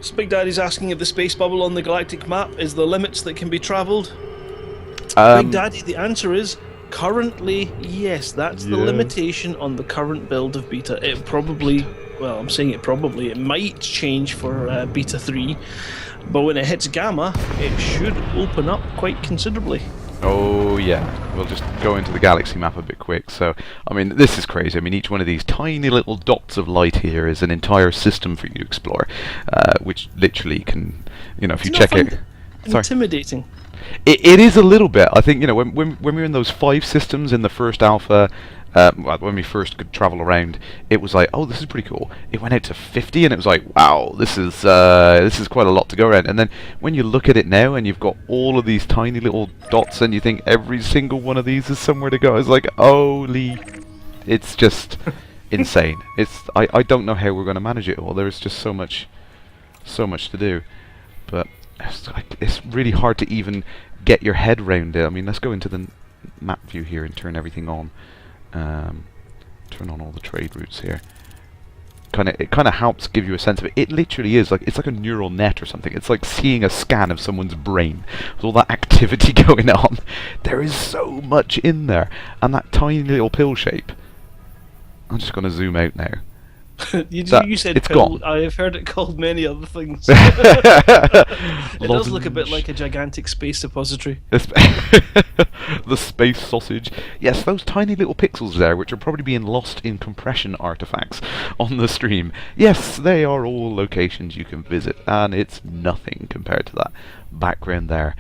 So Big Daddy's asking if the space bubble on the galactic map is the limits that can be travelled. Big Daddy, the answer is currently yes. That's the limitation on the current build of Beta. It probably, well, I'm saying it might change for Beta 3, but when it hits Gamma, it should open up quite considerably. Oh yeah, we'll just go into the galaxy map a bit quick. So, this is crazy. Each one of these tiny little dots of light here is an entire system for you to explore, which literally can, if you check it... Intimidating. It is a little bit. I think, when we were in those 5 systems in the first alpha, when we first could travel around, it was like, oh, this is pretty cool. It went out to 50, and it was like, wow, this is quite a lot to go around. And then when you look at it now, and you've got all of these tiny little dots, and you think every single one of these is somewhere to go, it's like, holy, it's just insane. I don't know how we're going to manage it all. There's just so much So much to do, but it's really hard to even get your head round it. I mean, let's go into the map view here and turn everything on. Turn on all the trade routes here. It kind of helps give you a sense of it. It literally is like, it's like a neural net or something. It's like seeing a scan of someone's brain with all that activity going on. There is so much in there, and that tiny little pill shape. I'm just going to zoom out now. You said it's pill. gone. I have heard it called many other things. It does look a bit like a gigantic space suppository. The space sausage. Yes, those tiny little pixels there, which are probably being lost in compression artifacts on the stream. Yes, they are all locations you can visit, and it's nothing compared to that background there.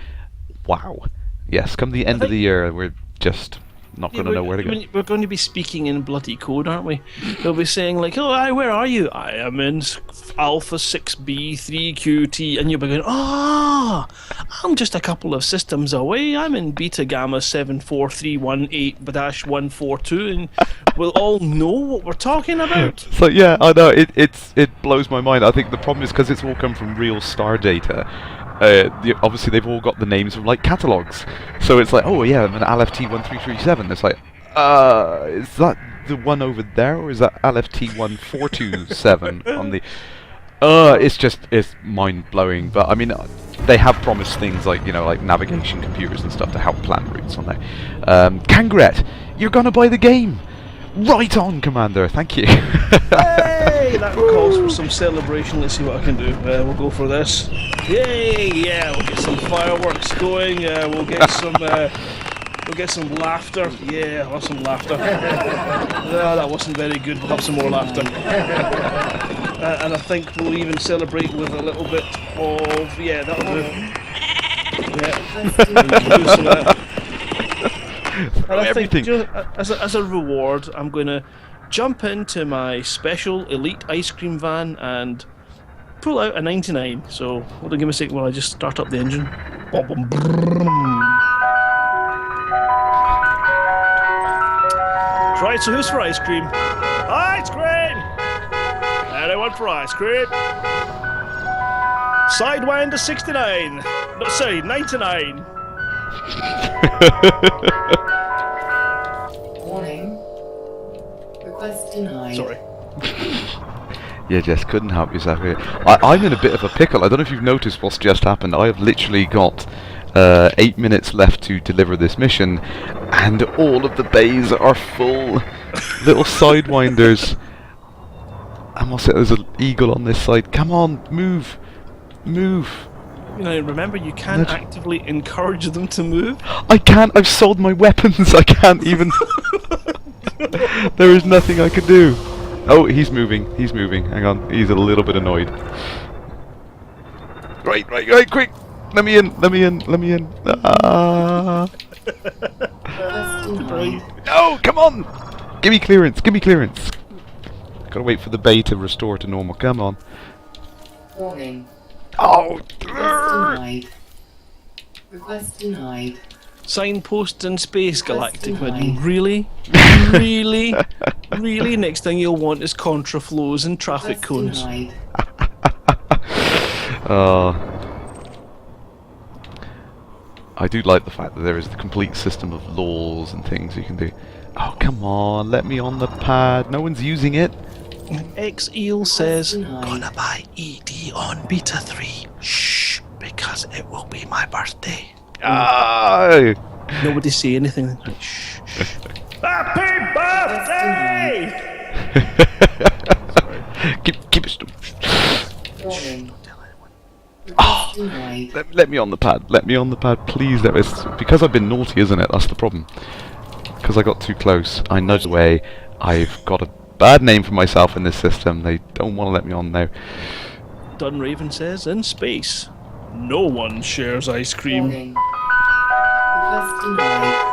Wow. Yes, come the end of the year, we're just not going to know where to go. We're going to be speaking in bloody code, aren't we? They'll be saying like, "Oh, where are you? I am in Alpha 6B3QT," and you'll be going, "Ah, I'm just a couple of systems away. I'm in Beta Gamma 74318-142," and we'll all know what we're talking about. So yeah, I know it blows my mind. I think the problem is because it's all come from real star data. Obviously they've all got the names of like catalogs, so it's like, oh yeah, I'm an LFT 1337. It's like, is that the one over there, or is that LFT 1427 on the? It's mind blowing. But I mean, they have promised things like, you know, like navigation computers and stuff to help plan routes on there. Kangret, you're gonna buy the game. Right on, Commander. Thank you. Hey, that calls for some celebration. Let's see what I can do. We'll go for this. Yay! Yeah, we'll get some fireworks going. We'll get some laughter. Yeah, I'll have some laughter. No, that wasn't very good. We'll have some more laughter. And I think we'll even celebrate with a little bit of that'll do. Yeah, do some of that. And I think, as a reward, I'm going to jump into my special elite ice cream van and pull out a 99. So, hold on, give me a second while I just start up the engine. Right, so who's for ice cream? Ice cream! Anyone for ice cream? Sidewinder 69. No, sorry, 99. Warning. Request denied. Sorry. Yeah, Jess, couldn't help yourself here. I'm in a bit of a pickle. I don't know if you've noticed what's just happened. I have literally got 8 minutes left to deliver this mission, and all of the bays are full. Little sidewinders. And what's it? There's an eagle on this side. Come on, move. Move. You know, remember, you can't actively encourage them to move. I can't. I've sold my weapons. I can't even. There is nothing I can do. Oh, he's moving. He's moving. Hang on. He's a little bit annoyed. Right, quick. Let me in. Ah. No, come on. Give me clearance. Gotta wait for the bay to restore to normal. Come on. Warning. Oh. Request denied. Signpost in space, Galactic Midden. Really? Really? Next thing you'll want is contraflows and traffic cones. I do like the fact that there is the complete system of laws and things you can do. Oh, come on, let me on the pad. No one's using it. X-Eel says, "Gonna buy ED on Beta 3. Shh, because it will be my birthday." Ah! Nobody say anything. Shh. Happy birthday! Keep it. Warning. Oh, let me on the pad. Please. It's because I've been naughty, isn't it? That's the problem. Because I got too close. I nudged away. I've got a bad name for myself in this system. They don't want to let me on now. Dunraven says, "In space, no one shares ice cream." Warning. Request denied.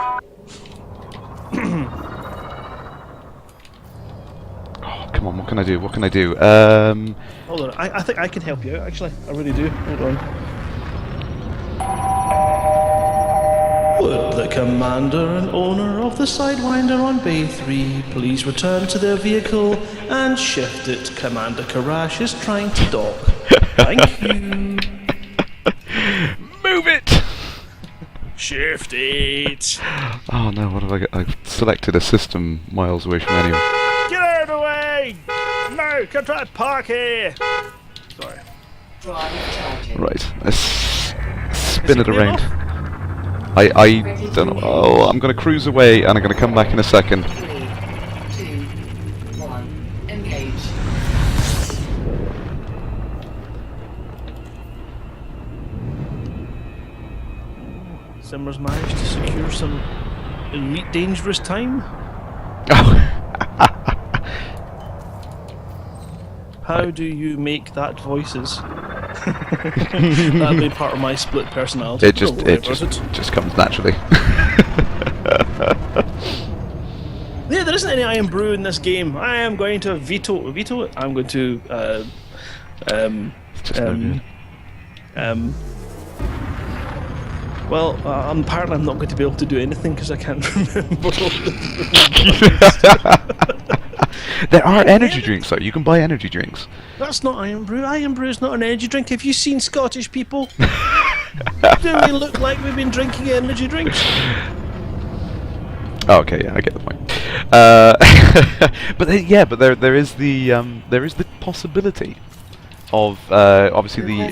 Oh, come on, what can I do? Hold on, I think I can help you out, actually. I really do. Hold on. Would the commander and owner of the Sidewinder on Bay 3 please return to their vehicle and shift it? Commander Kerrash is trying to dock. Thank you. Move it! Shift it. Oh no, what have I got? I've selected a system miles away from anyone. Get out of the way! No, come try to park here. Sorry. Drive charging. Right, let's spin it clear around. off? I don't know. Oh, I'm going to cruise away and I'm going to come back in a second. 3, 2, 1. Engage. Simmer's managed to secure some elite dangerous time. How do you make that voices? That'll be part of my split personality. It just Don't worry it about just comes naturally. Yeah, there isn't any iron brew in this game. I am going to veto it. I'm going to It's just no good. Well, apparently I'm not going to be able to do anything because I can't remember. There are energy drinks though. You can buy energy drinks. That's not iron brew. Iron brew is not an energy drink. Have you seen Scottish people? Do we look like we've been drinking energy drinks? Oh, okay, yeah, I get the point. But there is the possibility of obviously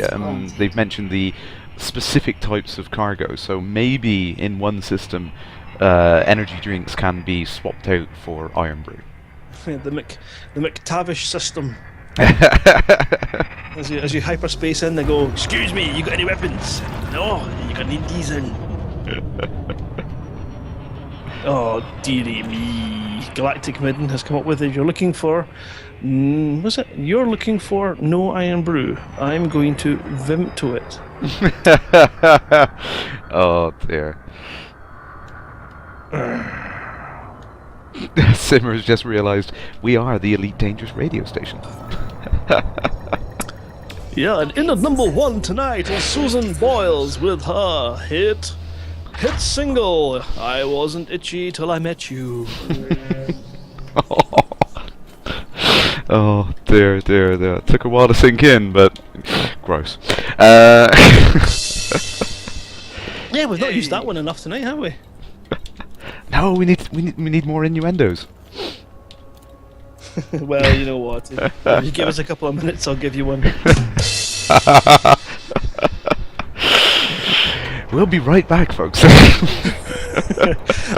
they've mentioned the specific types of cargo. So maybe in one system, energy drinks can be swapped out for iron brew. Yeah, the McTavish system. As you hyperspace in, they go, "Excuse me, you got any weapons? No, you got any these in." Oh dearie me! Galactic Midden has come up with it. You're looking for, what's it? You're looking for no iron brew. I'm going to vim to it. Oh dear. Simmer has just realised we are the Elite Dangerous radio station. Yeah, and in at number 1 tonight is Susan Boyles with her hit single. I wasn't itchy till I met you. Oh dear. It took a while to sink in, but gross. Yeah, we've not used that one enough tonight, have we? No, we need more innuendos. Well, you know what? If you give us a couple of minutes, I'll give you one. We'll be right back, folks.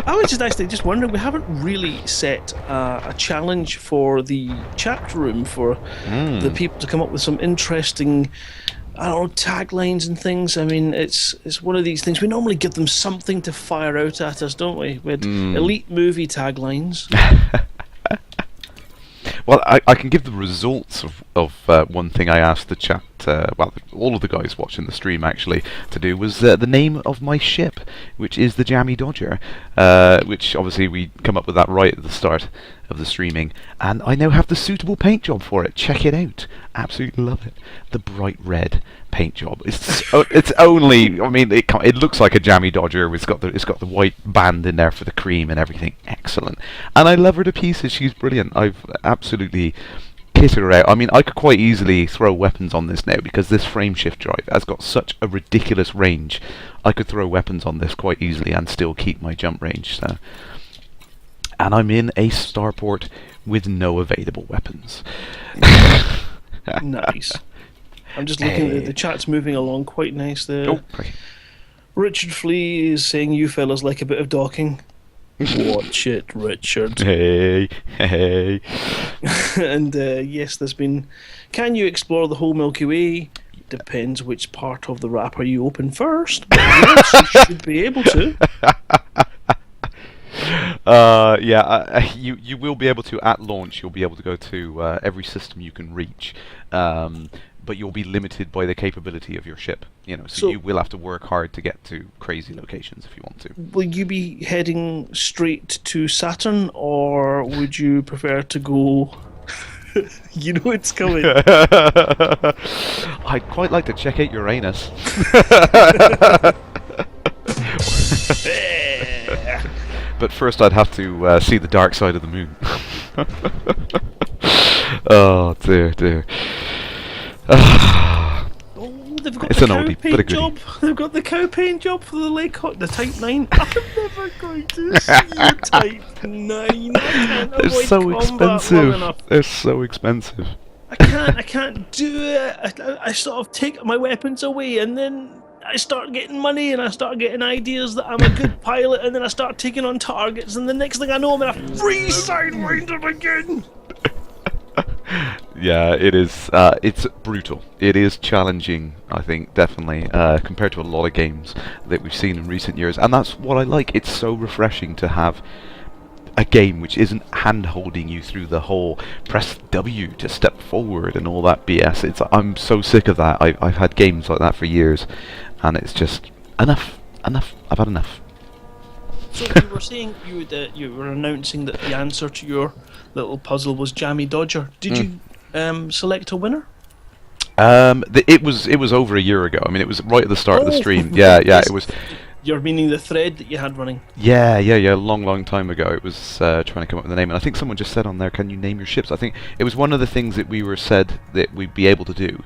I was just actually just wondering, we haven't really set a challenge for the chat room for the people to come up with some interesting, I don't know, taglines and things. I mean, it's one of these things. We normally give them something to fire out at us, don't we? We had elite movie taglines. Well, I can give the results of one thing I asked the chat, well, all of the guys watching the stream actually, to do was the name of my ship, which is the Jammy Dodger, which obviously we come up with that right at the start of the streaming, and I now have the suitable paint job for it. Check it out. Absolutely love it. The bright red paint job. It's only, I mean, it looks like a Jammy Dodger. It's got the white band in there for the cream and everything. Excellent. And I love her to pieces. She's brilliant. I've absolutely kitted her out. I mean, I could quite easily throw weapons on this now because this frame shift drive has got such a ridiculous range. I could throw weapons on this quite easily and still keep my jump range. So. And I'm in a starport with no available weapons. Nice. I'm just looking at the chat's moving along quite nice there. Oh, okay. Richard Flea is saying you fellas like a bit of docking. Watch it, Richard. Hey. And yes, there's been. Can you explore the whole Milky Way? Depends which part of the wrapper you open first. But yes, you should be able to. You will be able to, at launch, you'll be able to go to every system you can reach, but you'll be limited by the capability of your ship. So you will have to work hard to get to crazy locations if you want to. Will you be heading straight to Saturn, or would you prefer to go? You know it's coming. I'd quite like to check out Uranus. But first I'd have to see the dark side of the moon. Oh dear. they've got It's the an cow oldie, but a paint goodie. job. They've got the cow paint job for the Laycock, the Type 9. I'm never going to see a Type 9. I can't They're avoid so combat long expensive. enough. They're so expensive. I can't do it. I sort of take my weapons away, and then I start getting money, and I start getting ideas that I'm a good pilot, and then I start taking on targets, and the next thing I know, I'm in a free sidewinder again. Yeah, it is. It's brutal. It is challenging, I think, definitely, compared to a lot of games that we've seen in recent years. And that's what I like. It's so refreshing to have a game which isn't hand-holding you through the whole press W to step forward and all that BS. I'm so sick of that. I've had games like that for years, and it's just enough. I've had enough. So you were saying you were announcing that the answer to your little puzzle was Jammy Dodger. Did you select a winner? It was over a year ago. I mean, it was right at the start of the stream. Yeah, it was. You're meaning the thread that you had running? Yeah, a long time ago. It was trying to come up with a name, and I think someone just said on there, "Can you name your ships?" I think it was one of the things that we were said that we'd be able to do,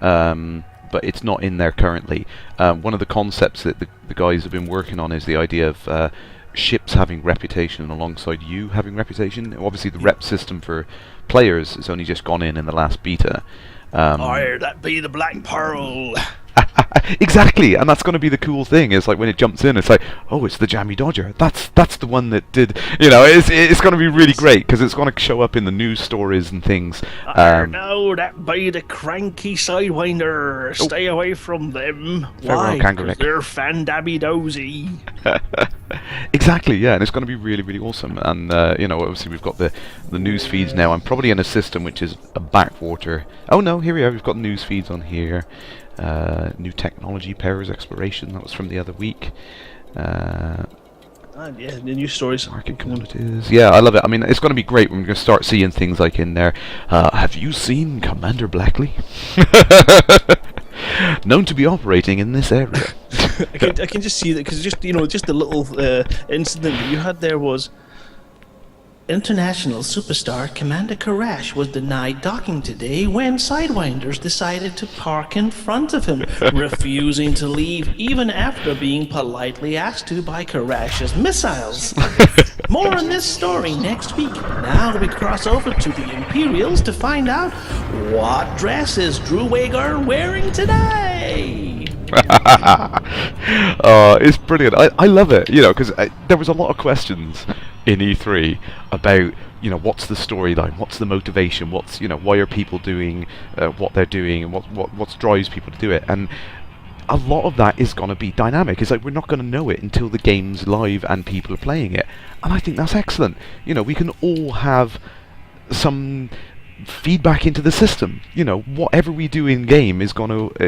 but it's not in there currently. One of the concepts that the guys have been working on is the idea of ships having reputation alongside you having reputation. Obviously, the rep system for players has only just gone in the last beta. That be the Black Pearl. Exactly, and that's going to be the cool thing. Is like when it jumps in, it's like, oh, it's the Jammy Dodger. That's the one that did. It's going to be really great because it's going to show up in the news stories and things. No, that be the cranky Sidewinder. Stay away from them. Farewell, Why? Kangaroo. 'Cause they're fandabby dozy. Exactly, yeah, and it's going to be really awesome. And obviously we've got the news feeds now. I'm probably in a system which is a backwater. Oh no, here we are. We've got news feeds on here. New technology powers exploration. That was from the other week. Yeah, the news stories. Market commodities. Yeah, I love it. I mean, it's going to be great when we're going to start seeing things like in there. Have you seen Commander Blackley? Known to be operating in this area. I can just see that because just the little incident that you had there was. International superstar Commander Kerrash was denied docking today when Sidewinders decided to park in front of him, refusing to leave even after being politely asked to by Kerrash's missiles. More on this story next week. Now we cross over to the Imperials to find out what dress is Drew Wagar wearing today. It's brilliant. I love it, because there was a lot of questions in E3 about, what's the storyline, what's the motivation, what's, why are people doing what they're doing, and what drives people to do it, and a lot of that is going to be dynamic. It's like we're not going to know it until the game's live and people are playing it, and I think that's excellent. We can all have some feedback into the system. Whatever we do in game is going to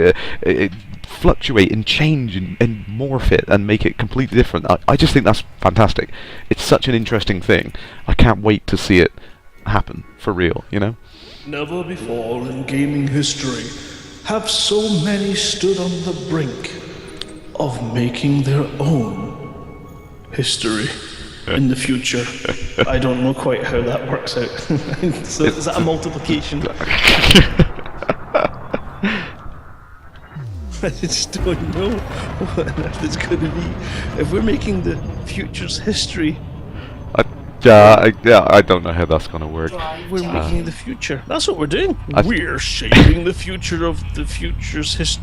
fluctuate and change and morph it and make it completely different. I just think that's fantastic. It's such an interesting thing. I can't wait to see it happen for real. Never before in gaming history have so many stood on the brink of making their own history in the future. I don't know quite how that works out. So is that a multiplication? I just don't know what on earth it's going to be. If we're making the future's history, I don't know how that's going to work. we're making the future. That's what we're doing. We're shaping the future of the future's history.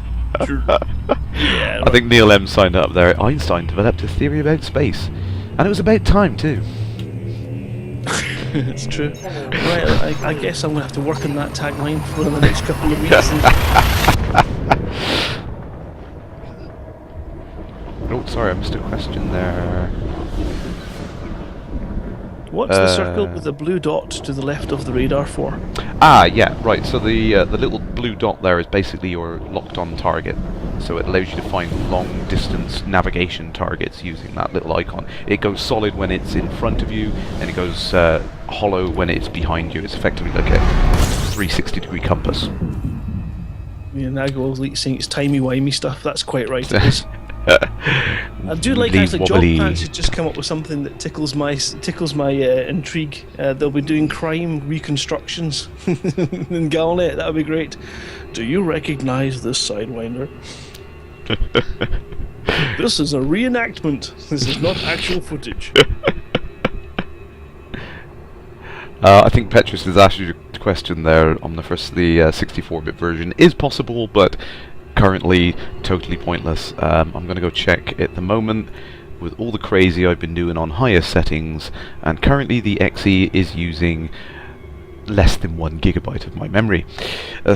Yeah, I think Neil M signed up there. Einstein developed a theory about space, and it was about time too. it's true. Right, I guess I'm going to have to work on that tagline for the next couple of weeks. Oh, sorry, I missed a question there. What's the circle with the blue dot to the left of the radar for? Yeah, right. So the little blue dot there is basically your locked-on target. So it allows you to find long-distance navigation targets using that little icon. It goes solid when it's in front of you, and it goes hollow when it's behind you. It's effectively like a 360-degree compass. Yeah, Nago Elite saying it's timey-wimey stuff. That's quite right, it is. I do like Wibbly actually. Job wobbly. Pants has just come up with something that tickles my intrigue. They'll be doing crime reconstructions in Galnet. That would be great. Do you recognise this Sidewinder? This is a reenactment. This is not actual footage. I think Petrus has asked you a question there on the 64-bit version is possible, but currently totally pointless. I'm going to go check at the moment with all the crazy I've been doing on highest settings, and currently the XE is using less than 1 gigabyte of my memory.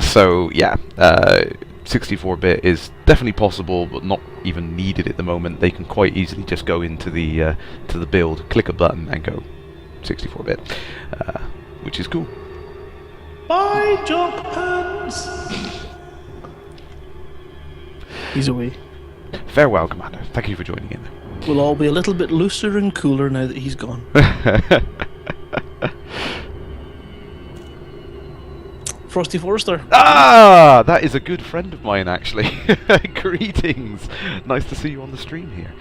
So yeah, 64-bit is definitely possible, but not even needed at the moment. They can quite easily just go into the build, click a button, and go 64-bit, which is cool. Bye, Job Pants. He's away. Farewell, Commander. Thank you for joining in. We'll all be a little bit looser and cooler now that he's gone. Frosty Forrester. Ah, that is a good friend of mine, actually. Greetings. Nice to see you on the stream here.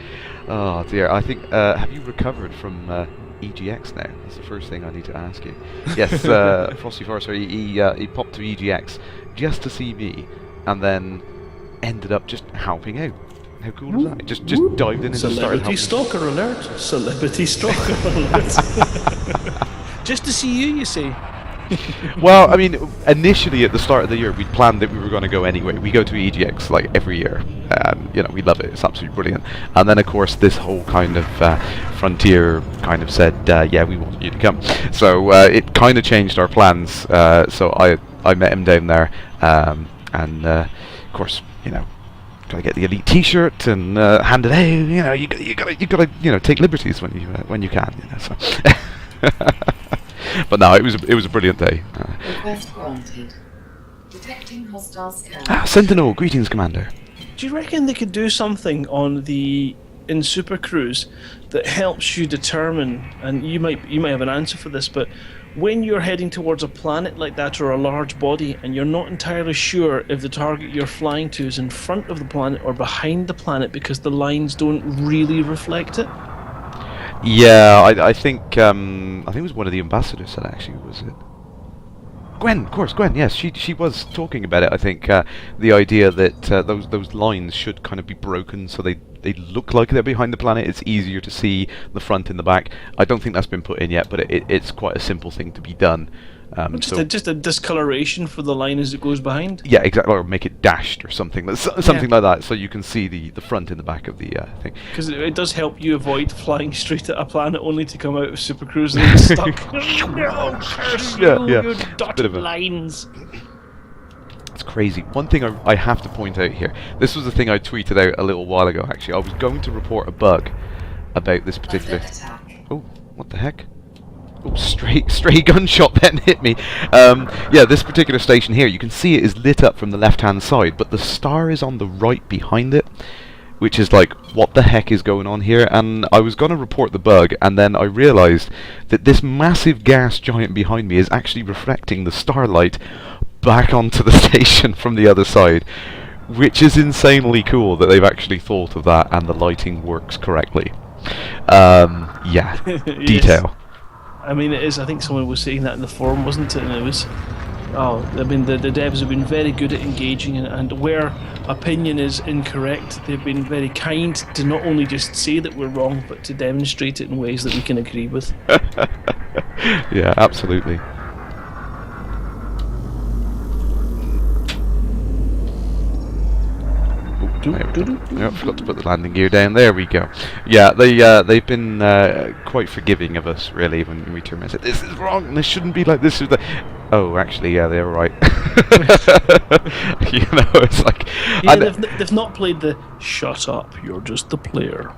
Oh dear, I think, have you recovered from EGX now? That's the first thing I need to ask you. Yes, Frosty Forrester, he popped to EGX just to see me, and then ended up just helping out. How cool is that? Just dived in and just started helping. Celebrity stalker alert. Celebrity stalker alert. Just to see you, you say? Well, I mean, initially at the start of the year, we'd planned that we were going to go anyway. We go to EGX like every year. You know, we love it. It's absolutely brilliant. And then, of course, this whole kind of Frontier kind of said, yeah, we want you to come. So it kind of changed our plans. So I met him down there, and of course, you know, gotta get the elite T-shirt and hand it out. You know, you gotta you know, take liberties when you can. You know, so. But no, it was a brilliant day. Request granted. Detecting hostile scan. Sentinel, greetings, Commander. Do you reckon they could do something in Super Cruise that helps you determine, and you might have an answer for this, but when you're heading towards a planet like that or a large body and you're not entirely sure if the target you're flying to is in front of the planet or behind the planet because the lines don't really reflect it? Yeah, I think it was one of the ambassadors said, actually, was it? Gwen, of course, Gwen. Yes, she was talking about it. I think the idea that those lines should kind of be broken so they look like they're behind the planet. It's easier to see the front and the back. I don't think that's been put in yet, but it's quite a simple thing to be done. Just a discoloration for the line as it goes behind. Yeah, exactly, or make it dashed or something. Something like that, so you can see the front and the back of the thing. Because it does help you avoid flying straight at a planet only to come out of Super Cruise and get stuck. No, curse you, Yeah. you Bit dotted of a- lines. It's crazy. One thing I have to point out here. This was the thing I tweeted out a little while ago, actually. I was going to report a bug about this particular... Attack. Oh, what the heck? Oh, stray gunshot then hit me. Yeah, this particular station here, you can see it is lit up from the left-hand side, but the star is on the right behind it, which is like, what the heck is going on here? And I was going to report the bug, and then I realised that this massive gas giant behind me is actually reflecting the starlight back onto the station from the other side, which is insanely cool that they've actually thought of that and the lighting works correctly. Yeah, Yes. detail. I mean, it is. I think someone was saying that in the forum, wasn't it? And it was. Oh, I mean, the devs have been very good at engaging, and where opinion is incorrect, they've been very kind to not only just say that we're wrong, but to demonstrate it in ways that we can agree with. Yeah, absolutely. I forgot to put the landing gear down. There we go. Yeah, they've been quite forgiving of us, really, when we turn around and say, this is wrong, this shouldn't be like this. Oh, actually, yeah, they were right. You know, it's like... Yeah, they've not played the shut up, you're just the player.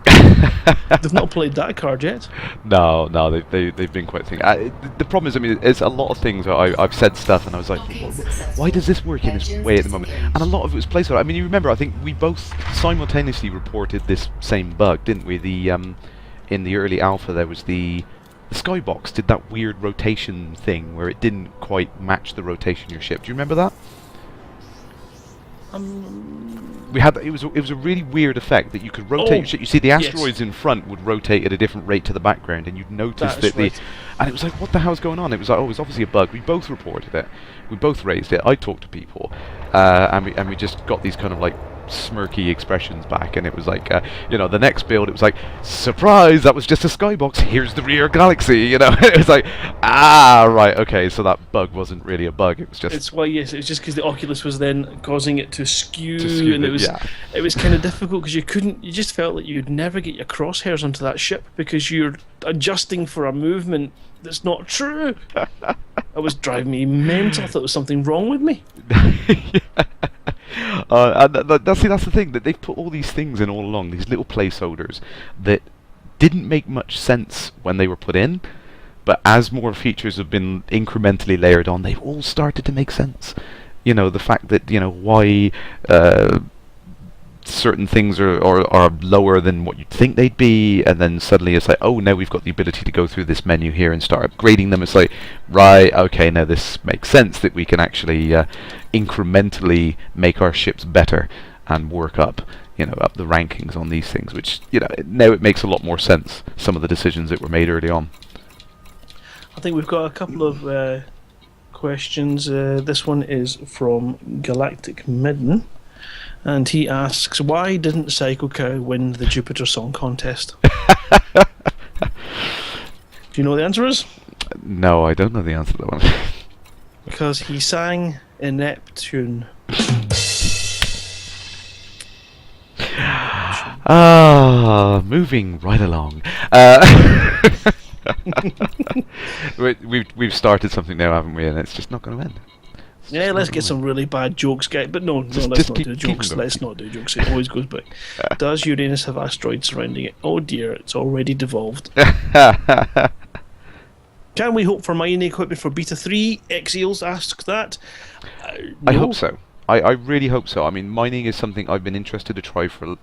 They've not played that card yet. No, they've been quite thinking. The problem is, I mean, it's a lot of things where I've said stuff and I was like, why does this work in this way at the moment? And a lot of it was placeholder. I mean, you remember, I think we both simultaneously reported this same bug, didn't we? In the early alpha, there was the skybox did that weird rotation thing where it didn't quite match the rotation of your ship. Do you remember that? We had it was a really weird effect that you could rotate your ship. You see the yes. asteroids in front would rotate at a different rate to the background, and you'd notice That's that right. and it was like, what the hell's going on? It was like, oh, it was obviously a bug. We both reported it. We both raised it. I talked to people, and we just got these kind of like smirky expressions back, and it was like, the next build, it was like, surprise, that was just a skybox. Here's the rear galaxy. It was like, right, okay, so that bug wasn't really a bug. It was just. It's it was just because the Oculus was then causing it to skew, and it, it was kind of difficult because you just felt like you'd never get your crosshairs onto that ship because you're adjusting for a movement that's not true. That was driving me mental. I thought there was something wrong with me. And that's the thing, that they've put all these things in all along, these little placeholders that didn't make much sense when they were put in, but as more features have been incrementally layered on, they've all started to make sense. The fact that why certain things are lower than what you'd think they'd be, and then suddenly it's like, oh, now we've got the ability to go through this menu here and start upgrading them. It's like, right, okay, now this makes sense that we can actually incrementally make our ships better and work up the rankings on these things, which now it makes a lot more sense, some of the decisions that were made early on. I think we've got a couple of questions. This one is from Galactic Midden. And he asks, why didn't Psykokow win the Jupiter Song Contest? Do you know what the answer is? No, I don't know the answer to that one. Because he sang Ineptune. Moving right along. We've started something now, haven't we? And it's just not going to end. Yeah, let's get some really bad jokes, guys. But no, let's not do jokes. Let's not do jokes. It always goes back. Does Uranus have asteroids surrounding it? Oh dear, it's already devolved. Can we hope for mining equipment for Beta 3? Exiles asks that. No. I hope so. I really hope so. I mean, mining is something I've been interested to try for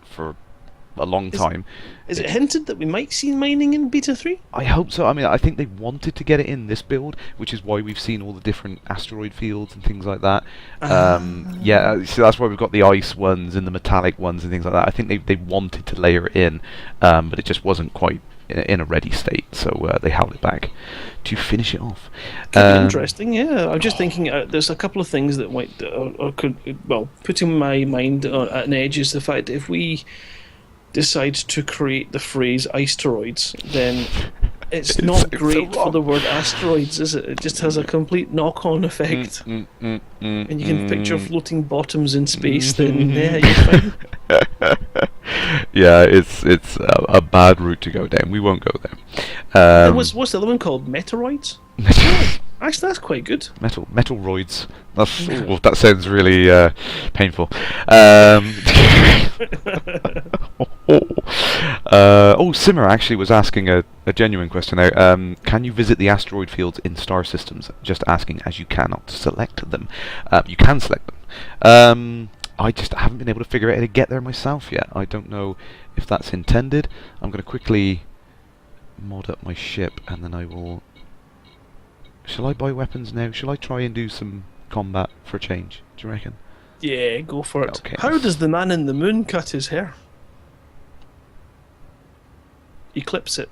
a long time. Is it hinted that we might see mining in Beta 3? I hope so. I mean, I think they wanted to get it in this build, which is why we've seen all the different asteroid fields and things like that. So that's why we've got the ice ones and the metallic ones and things like that. I think they wanted to layer it in, but it just wasn't quite in a ready state, so they held it back to finish it off. Could be interesting, yeah. I'm just thinking there's a couple of things that might, putting my mind at an edge is the fact that if we decide to create the phrase asteroids, then it's not great for the word asteroids, is it? It just has a complete knock-on effect. And you can picture floating bottoms in space, then yeah, you're fine. Yeah, it's a bad route to go down. We won't go there. What's the other one called? Meteoroids? Actually, that's quite good. Metalroids. That sounds really painful. Simmer actually was asking a genuine question now. Can you visit the asteroid fields in star systems? Just asking, as you cannot select them. You can select them. I just haven't been able to figure out how to get there myself yet. I don't know if that's intended. I'm going to quickly mod up my ship, and then I will... Shall I buy weapons now? Shall I try and do some combat for a change? Do you reckon? Yeah, go for it. Okay. How does the man in the moon cut his hair? He clips it.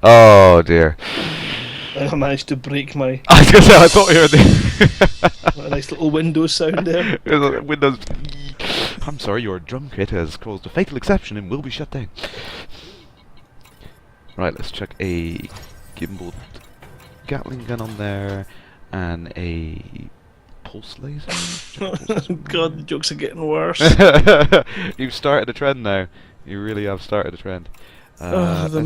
Oh dear. I managed to break my... I was going to say, I thought you heard the... a nice little Windows sound there. Windows... I'm sorry, your drum kit has caused a fatal exception and will be shut down. Right, let's check a gimbaled Gatling gun on there, and a pulse laser. God, the jokes are getting worse. You've started a trend now. You really have started a trend. The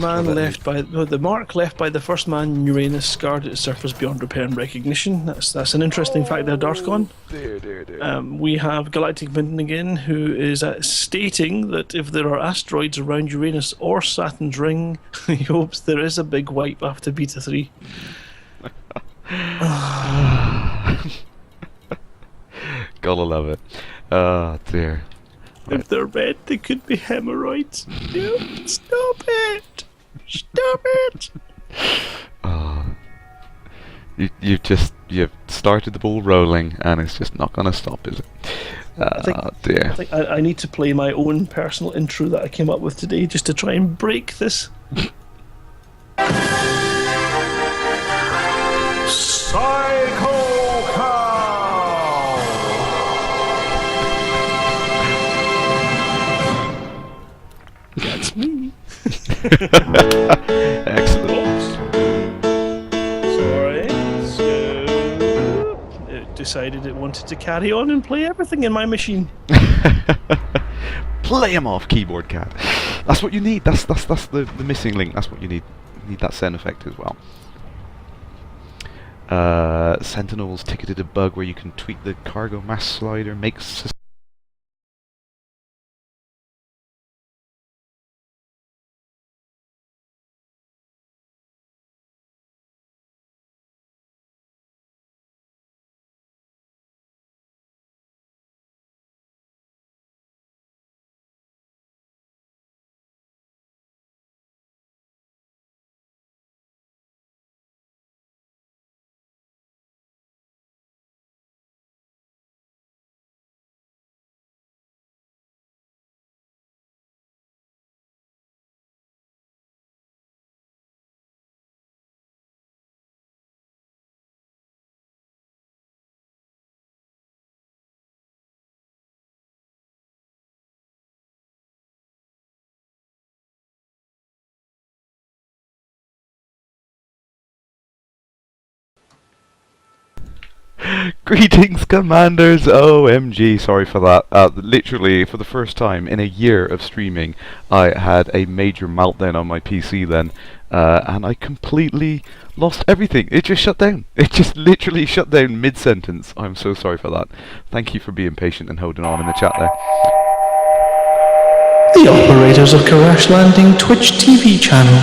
mark left by the first man in Uranus scarred its surface beyond repair and recognition. That's an interesting fact there, Darthcon. Dear. We have Galactic Minden again, who is stating that if there are asteroids around Uranus or Saturn's ring, he hopes there is a big wipe after Beta 3. Gotta love it. Oh dear. If they're red, they could be hemorrhoids. No, stop it! Stop it! You just you've started the ball rolling, and it's just not going to stop, is it? Dear. I think I need to play my own personal intro that I came up with today just to try and break this. Psykokow! That's me. Excellent. Sorry. So it decided it wanted to carry on and play everything in my machine. Play him off, keyboard cat. That's what you need. That's the missing link. That's what you need. You need that sound effect as well. Sentinel's ticketed a bug where you can tweak the cargo mass slider, makes Greetings, commanders! OMG, sorry for that. Literally, for the first time in a year of streaming, I had a major meltdown on my PC then, and I completely lost everything. It just shut down. It just literally shut down mid-sentence. I'm so sorry for that. Thank you for being patient and holding on in the chat there. The operators of Kerrash Landing Twitch TV channel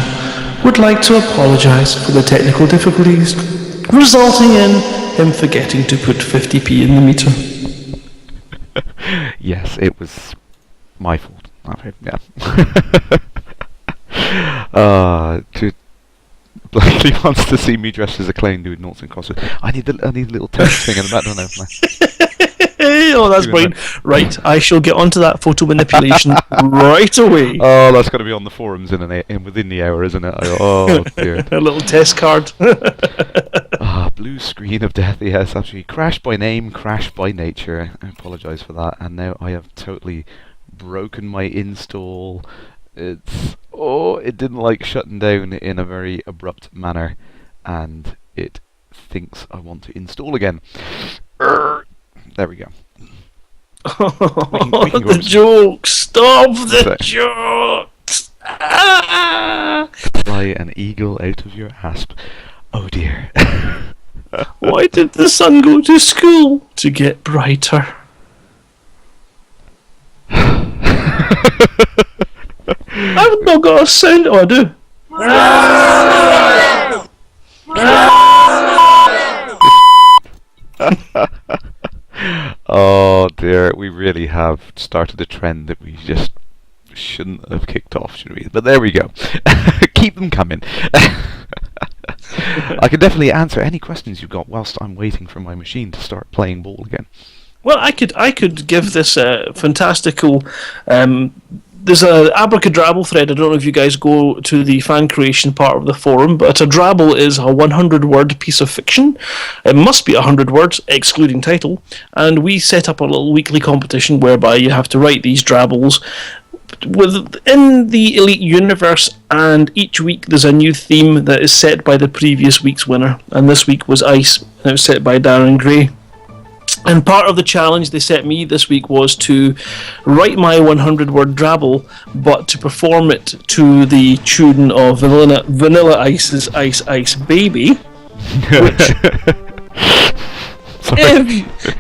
would like to apologise for the technical difficulties resulting in him forgetting to put 50p in the meter. Yes, it was my fault. Okay, yeah. Blakely wants to see me dressed as a clown doing noughts and crosses. I need a little text thing in the background now. Oh, that's brilliant. Right, I shall get onto that photo manipulation right away. Oh, that's got to be on the forums within the hour, isn't it? Oh dear. A little test card. Blue screen of death. Yes, absolutely. Crash by name, crash by nature. I apologise for that. And now I have totally broken my install. It didn't like shutting down in a very abrupt manner, and it thinks I want to install again. There we go. We can The jokes! Stop the jokes! Fly an eagle out of your asp. Oh dear. Why did the sun go to school? To get brighter. I've not got a sound. Oh, I do. Oh dear, we really have started a trend that we just shouldn't have kicked off, should we? But there we go. Keep them coming. I can definitely answer any questions you've got whilst I'm waiting for my machine to start playing ball again. Well, I could give this a fantastical. There's a abracadabra thread. I don't know if you guys go to the fan creation part of the forum, but a drabble is a 100-word piece of fiction. It must be 100 words, excluding title. And we set up a little weekly competition whereby you have to write these drabbles within the Elite universe, and each week there's a new theme that is set by the previous week's winner. And this week was Ice, and it was set by Darren Gray. And part of the challenge they set me this week was to write my 100-word drabble, but to perform it to the tune of Vanilla Ice's Ice Ice Baby, which,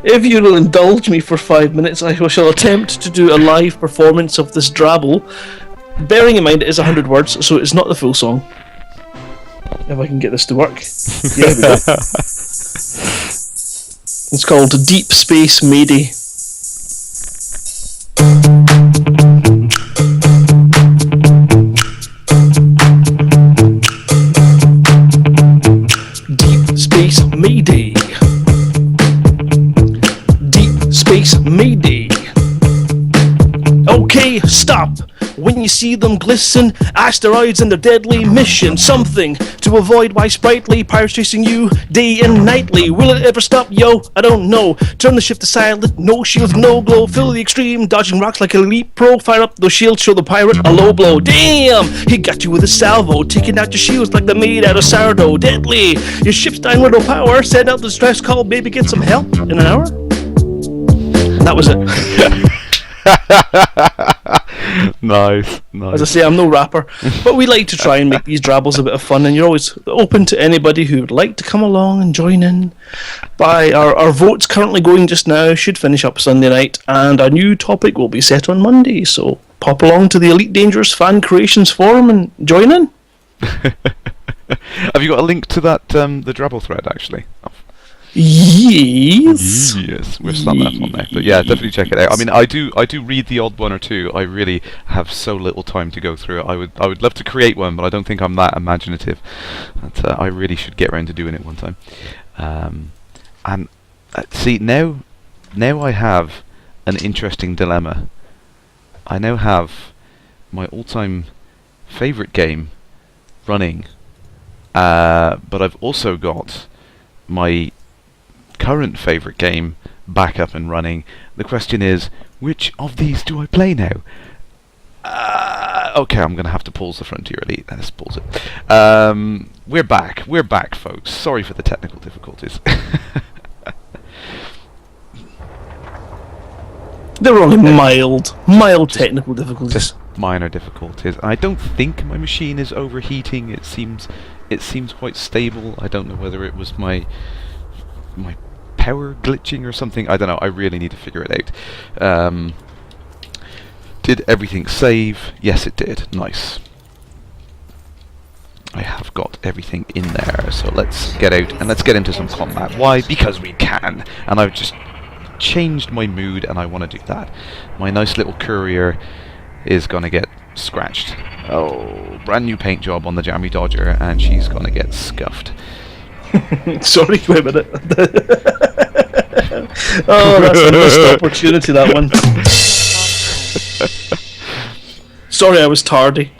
if you'll indulge me for 5 minutes, I shall attempt to do a live performance of this drabble, bearing in mind it is 100 words, so it's not the full song. If I can get this to work. Yeah, we go. It's called Deep Space Mayday. Deep Space Mayday. you see them glisten, asteroids and their deadly mission. Something to avoid by sprightly pirates chasing you day and nightly. Will it ever stop? Yo, I don't know. Turn the ship to silent, no shields, no glow. Fill the extreme, dodging rocks like an elite pro. Fire up those shields, show the pirate a low blow. Damn, he got you with a salvo, taking out your shields like they're made out of sourdough. Deadly, your ship's dying with no power. Send out the distress call, baby, get some help in an hour. That was it. Nice. As I say, I'm no rapper, but we like to try and make these drabbles a bit of fun, and you're always open to anybody who would like to come along and join in. Our votes currently going just now, should finish up Sunday night, and our new topic will be set on Monday, so pop along to the Elite Dangerous Fan Creations forum and join in. Have you got a link to that the Drabble thread actually? Yes. Yes, we've slapped that on there. But yeah, definitely check it out. I mean, I do read the odd one or two. I really have so little time to go through it. I would love to create one, but I don't think I'm that imaginative. But I really should get around to doing it one time. And see, now I have an interesting dilemma. I now have my all-time favourite game running, but I've also got my current favourite game back up and running. The question is, which of these do I play now? Okay, I'm going to have to pause the Frontier Elite. Let's pause it. We're back, folks. Sorry for the technical difficulties. They're only mild technical difficulties. Just minor difficulties. I don't think my machine is overheating. It seems quite stable. I don't know whether it was my power glitching or something. I don't know. I really need to figure it out. Did everything save? Yes, it did. Nice. I have got everything in there. So let's get out and let's get into some combat. Why? Because we can. And I've just changed my mood and I want to do that. My nice little courier is gonna get scratched. Oh, brand new paint job on the Jammy Dodger and she's gonna get scuffed. Sorry, wait a minute. Oh, that's a missed opportunity, that one. Sorry, I was tardy.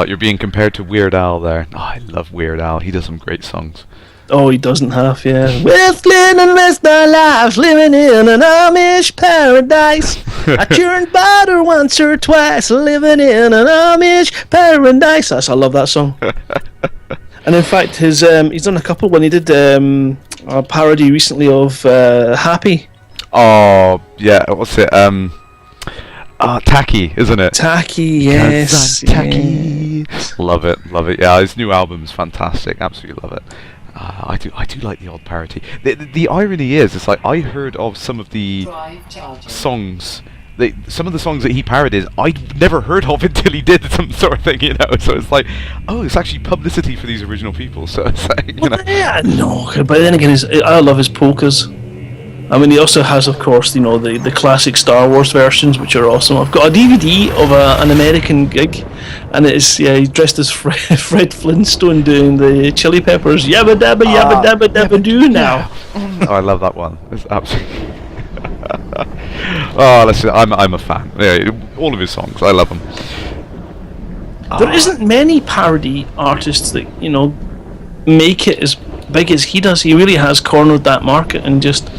You're being compared to Weird Al there. Oh, I love Weird Al. He does some great songs. Oh, he doesn't have, yeah. We're spending the rest of our lives living in an Amish paradise. I churned butter once or twice, living in an Amish paradise. I love that song. And in fact, he's done a couple when he did a parody recently of Happy. Oh, yeah, what's it? Tacky, isn't it? Tacky, yes. Tacky. Love it. Yeah, his new album is fantastic. Absolutely love it. I do like the odd parody. The irony is, it's like I heard of some of the songs, some of the songs that he parodied, I'd never heard of until he did some sort of thing, you know. So it's like, oh, it's actually publicity for these original people. So it's like, you know. Yeah, no, but then again, I love his polkas. I mean, he also has, of course, you know, the classic Star Wars versions, which are awesome. I've got a DVD of an American gig, and he's dressed as Fred Flintstone doing the Chili Peppers. Yabba dabba yabba dabba dabba doo now. Oh, I love that one. It's absolutely. Oh, listen, I'm a fan. Yeah, all of his songs, I love them. There isn't many parody artists that, you know, make it as big as he does. He really has cornered that market and just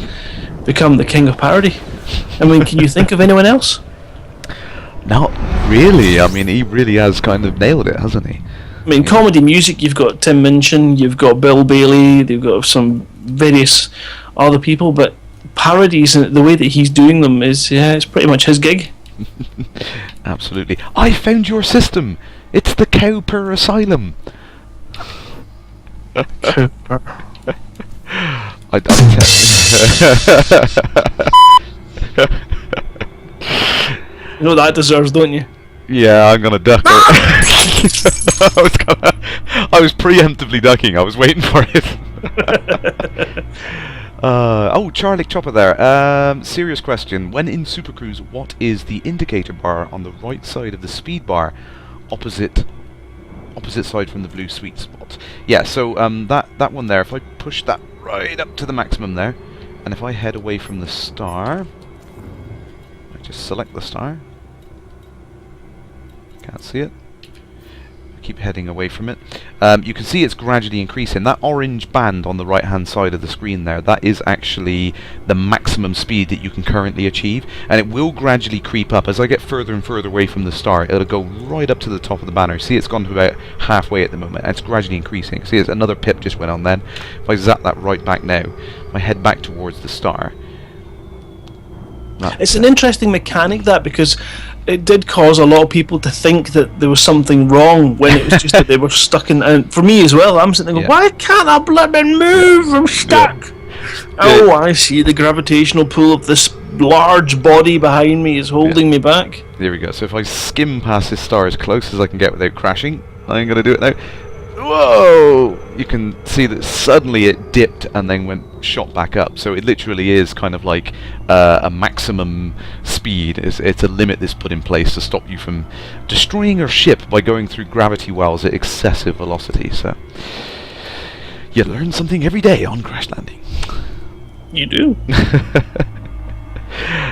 become the king of parody. I mean, can you think of anyone else? Not really. I mean, he really has kind of nailed it, hasn't he? I mean, comedy music, you've got Tim Minchin, you've got Bill Bailey, they've got some various other people, but parodies, the way that he's doing them is, it's pretty much his gig. Absolutely. I found your system. It's the Cowper Asylum. I You know that deserves, don't you? Yeah, I'm gonna duck it. I was preemptively ducking. I was waiting for it. Oh, Charlie Chopper there. Serious question. When in Super Cruise, what is the indicator bar on the right side of the speed bar, opposite side from the blue sweet spot? Yeah, so that one there, if I push that right up to the maximum there, and if I head away from the star, just select the star. Can't see it. Keep heading away from it. You can see it's gradually increasing. That orange band on the right hand side of the screen there, that is actually the maximum speed that you can currently achieve, and it will gradually creep up. As I get further and further away from the star, it'll go right up to the top of the banner. See, it's gone to about halfway at the moment, and it's gradually increasing. See, there's another pip just went on then. If I zap that right back now, if I head back towards the star, it's an interesting mechanic, that, because it did cause a lot of people to think that there was something wrong when it was just that they were stuck in. And for me as well, I'm sitting there going, why can't I blooming move? I'm stuck. Oh, I see. The gravitational pull of this large body behind me is holding me back. There we go. So if I skim past this star as close as I can get without crashing, I'm going to do it now. Whoa! You can see that suddenly it dipped and then went shot back up. So it literally is kind of like a maximum speed. It's a limit that's put in place to stop you from destroying your ship by going through gravity wells at excessive velocity. So you learn something every day on Crash Landing. You do.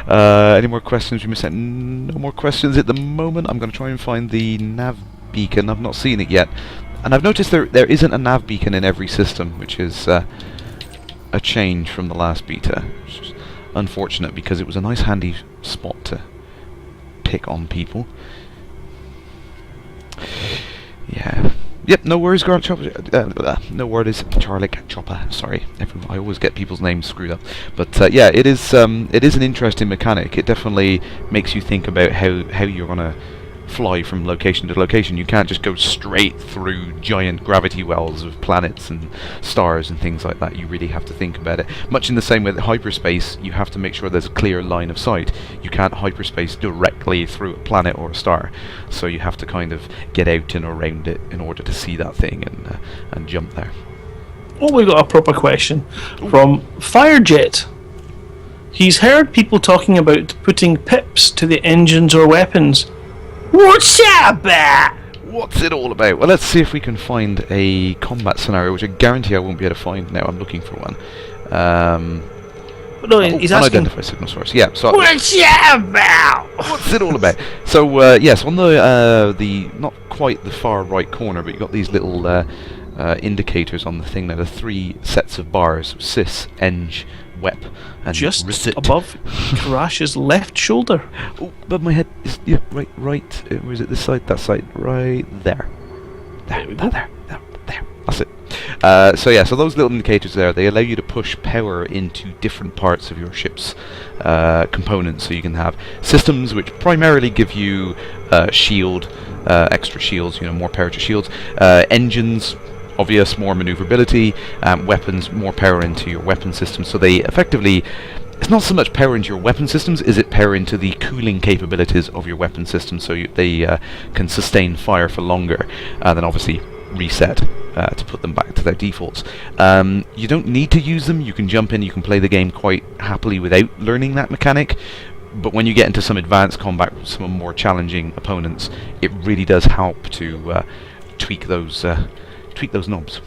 Any more questions you missed out? No more questions at the moment. I'm going to try and find the nav beacon. I've not seen it yet. And I've noticed there isn't a nav beacon in every system, which is a change from the last beta. Which is unfortunate, because it was a nice handy spot to pick on people. Yeah. Yep, no worries, Girl Chopper. No worries, Charlie Chopper. Sorry, I always get people's names screwed up. But yeah, it is an interesting mechanic. It definitely makes you think about how you're gonna fly from location to location. You can't just go straight through giant gravity wells of planets and stars and things like that. You really have to think about it. Much in the same way that hyperspace, you have to make sure there's a clear line of sight. You can't hyperspace directly through a planet or a star. So you have to kind of get out and around it in order to see that thing and jump there. Oh, we got a proper question from Firejet. He's heard people talking about putting pips to the engines or weapons. What's that about? What's it all about? Well, let's see if we can find a combat scenario, which I guarantee I won't be able to find now. I'm looking for one. No, he's asking. Unidentified signal source. Yeah. So what's that about? What's it all about? So yes, on the not quite the far right corner, but you've got these little indicators on the thing there. The 3 sets of bars: sys, eng, wep, and just resit. above Kerrash's left shoulder. Oh, above my head is right. Where is it? This side, that side, right there. There. That's it. So yeah, so those little indicators there, they allow you to push power into different parts of your ship's components. So you can have systems which primarily give you shield, extra shields, more power to shields, engines, obvious, more maneuverability, weapons, more power into your weapon system. So they effectively, it's not so much power into your weapon systems, is it power into the cooling capabilities of your weapon system, so they can sustain fire for longer, and then obviously reset to put them back to their defaults. You don't need to use them. You can jump in, you can play the game quite happily without learning that mechanic, but when you get into some advanced combat with some more challenging opponents, it really does help to tweak those knobs.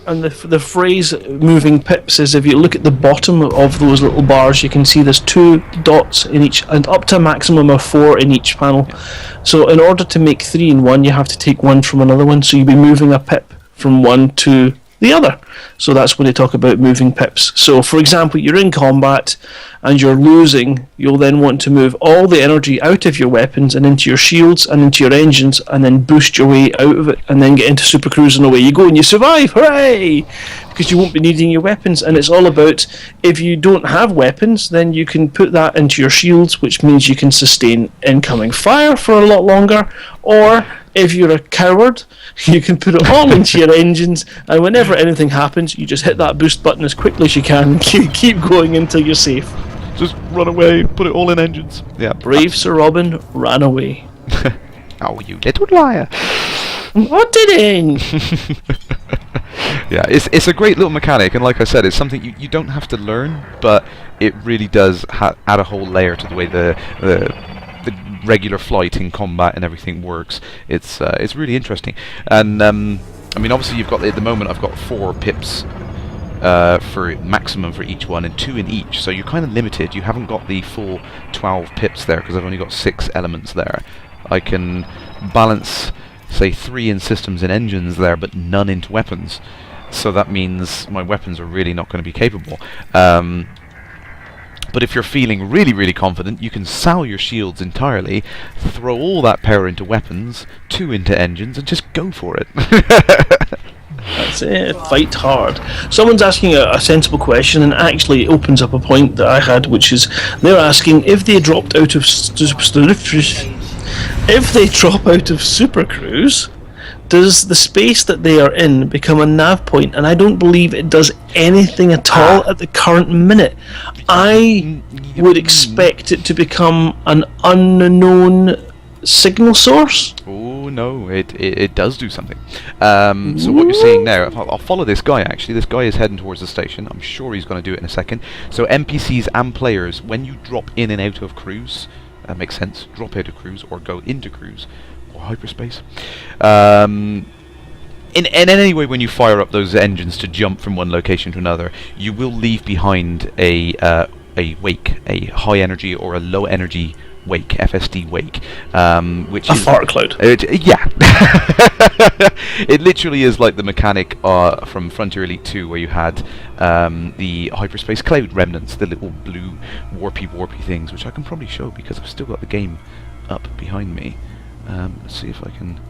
And the phrase moving pips is, if you look at the bottom of those little bars, you can see there's 2 dots in each, and up to a maximum of 4 in each panel. Yeah. So in order to make 3 in one, you have to take one from another one, so you'll be moving a pip from one to the other. So that's when they talk about moving pips. So for example, you're in combat and you're losing, you'll then want to move all the energy out of your weapons and into your shields and into your engines, and then boost your way out of it, and then get into super cruise, and away you go and you survive. Hooray! Because you won't be needing your weapons. And it's all about, if you don't have weapons, then you can put that into your shields, which means you can sustain incoming fire for a lot longer. Or if you're a coward, you can put it all into your engines, and whenever anything happens, you just hit that boost button as quickly as you can and keep going until you're safe. Just run away, put it all in engines. Yeah. Brave Sir Robin ran away. Oh, you little liar. What did Yeah, it's a great little mechanic, and like I said, it's something you don't have to learn, but it really does add a whole layer to the way the regular flight in combat and everything works. It's really interesting. And I mean, obviously you've got, at the moment I've got 4 pips for maximum for each one, and 2 in each. So you're kind of limited. You haven't got the full 12 pips there because I've only got 6 elements there. I can balance, say, 3 in systems and engines there, but none into weapons. So that means my weapons are really not going to be capable. But if you're feeling really, really confident, you can sell your shields entirely, throw all that power into weapons, 2 into engines, and just go for it. That's it. Fight hard. Someone's asking a sensible question, and actually it opens up a point that I had, which is they're asking if they dropped out of Super Cruise, does the space that they are in become a nav point? And I don't believe it does anything at all at the current minute. I would expect it to become an unknown signal source. Oh no, it does do something. So what you're seeing now, I'll follow this guy actually. This guy is heading towards the station. I'm sure he's going to do it in a second. So NPCs and players, when you drop in and out of cruise, that makes sense, drop out of cruise or go into cruise, or hyperspace. In any way, when you fire up those engines to jump from one location to another, you will leave behind a wake, a high energy or a low energy wake, FSD wake, which is fart cloud. Yeah, it literally is like the mechanic from Frontier Elite 2, where you had the hyperspace cloud remnants, the little blue warpy things, which I can probably show because I've still got the game up behind me. Let's see if I can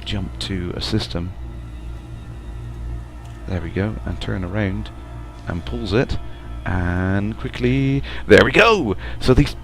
jump to a system. There we go, and turn around and pulls it. And quickly, there we go. So this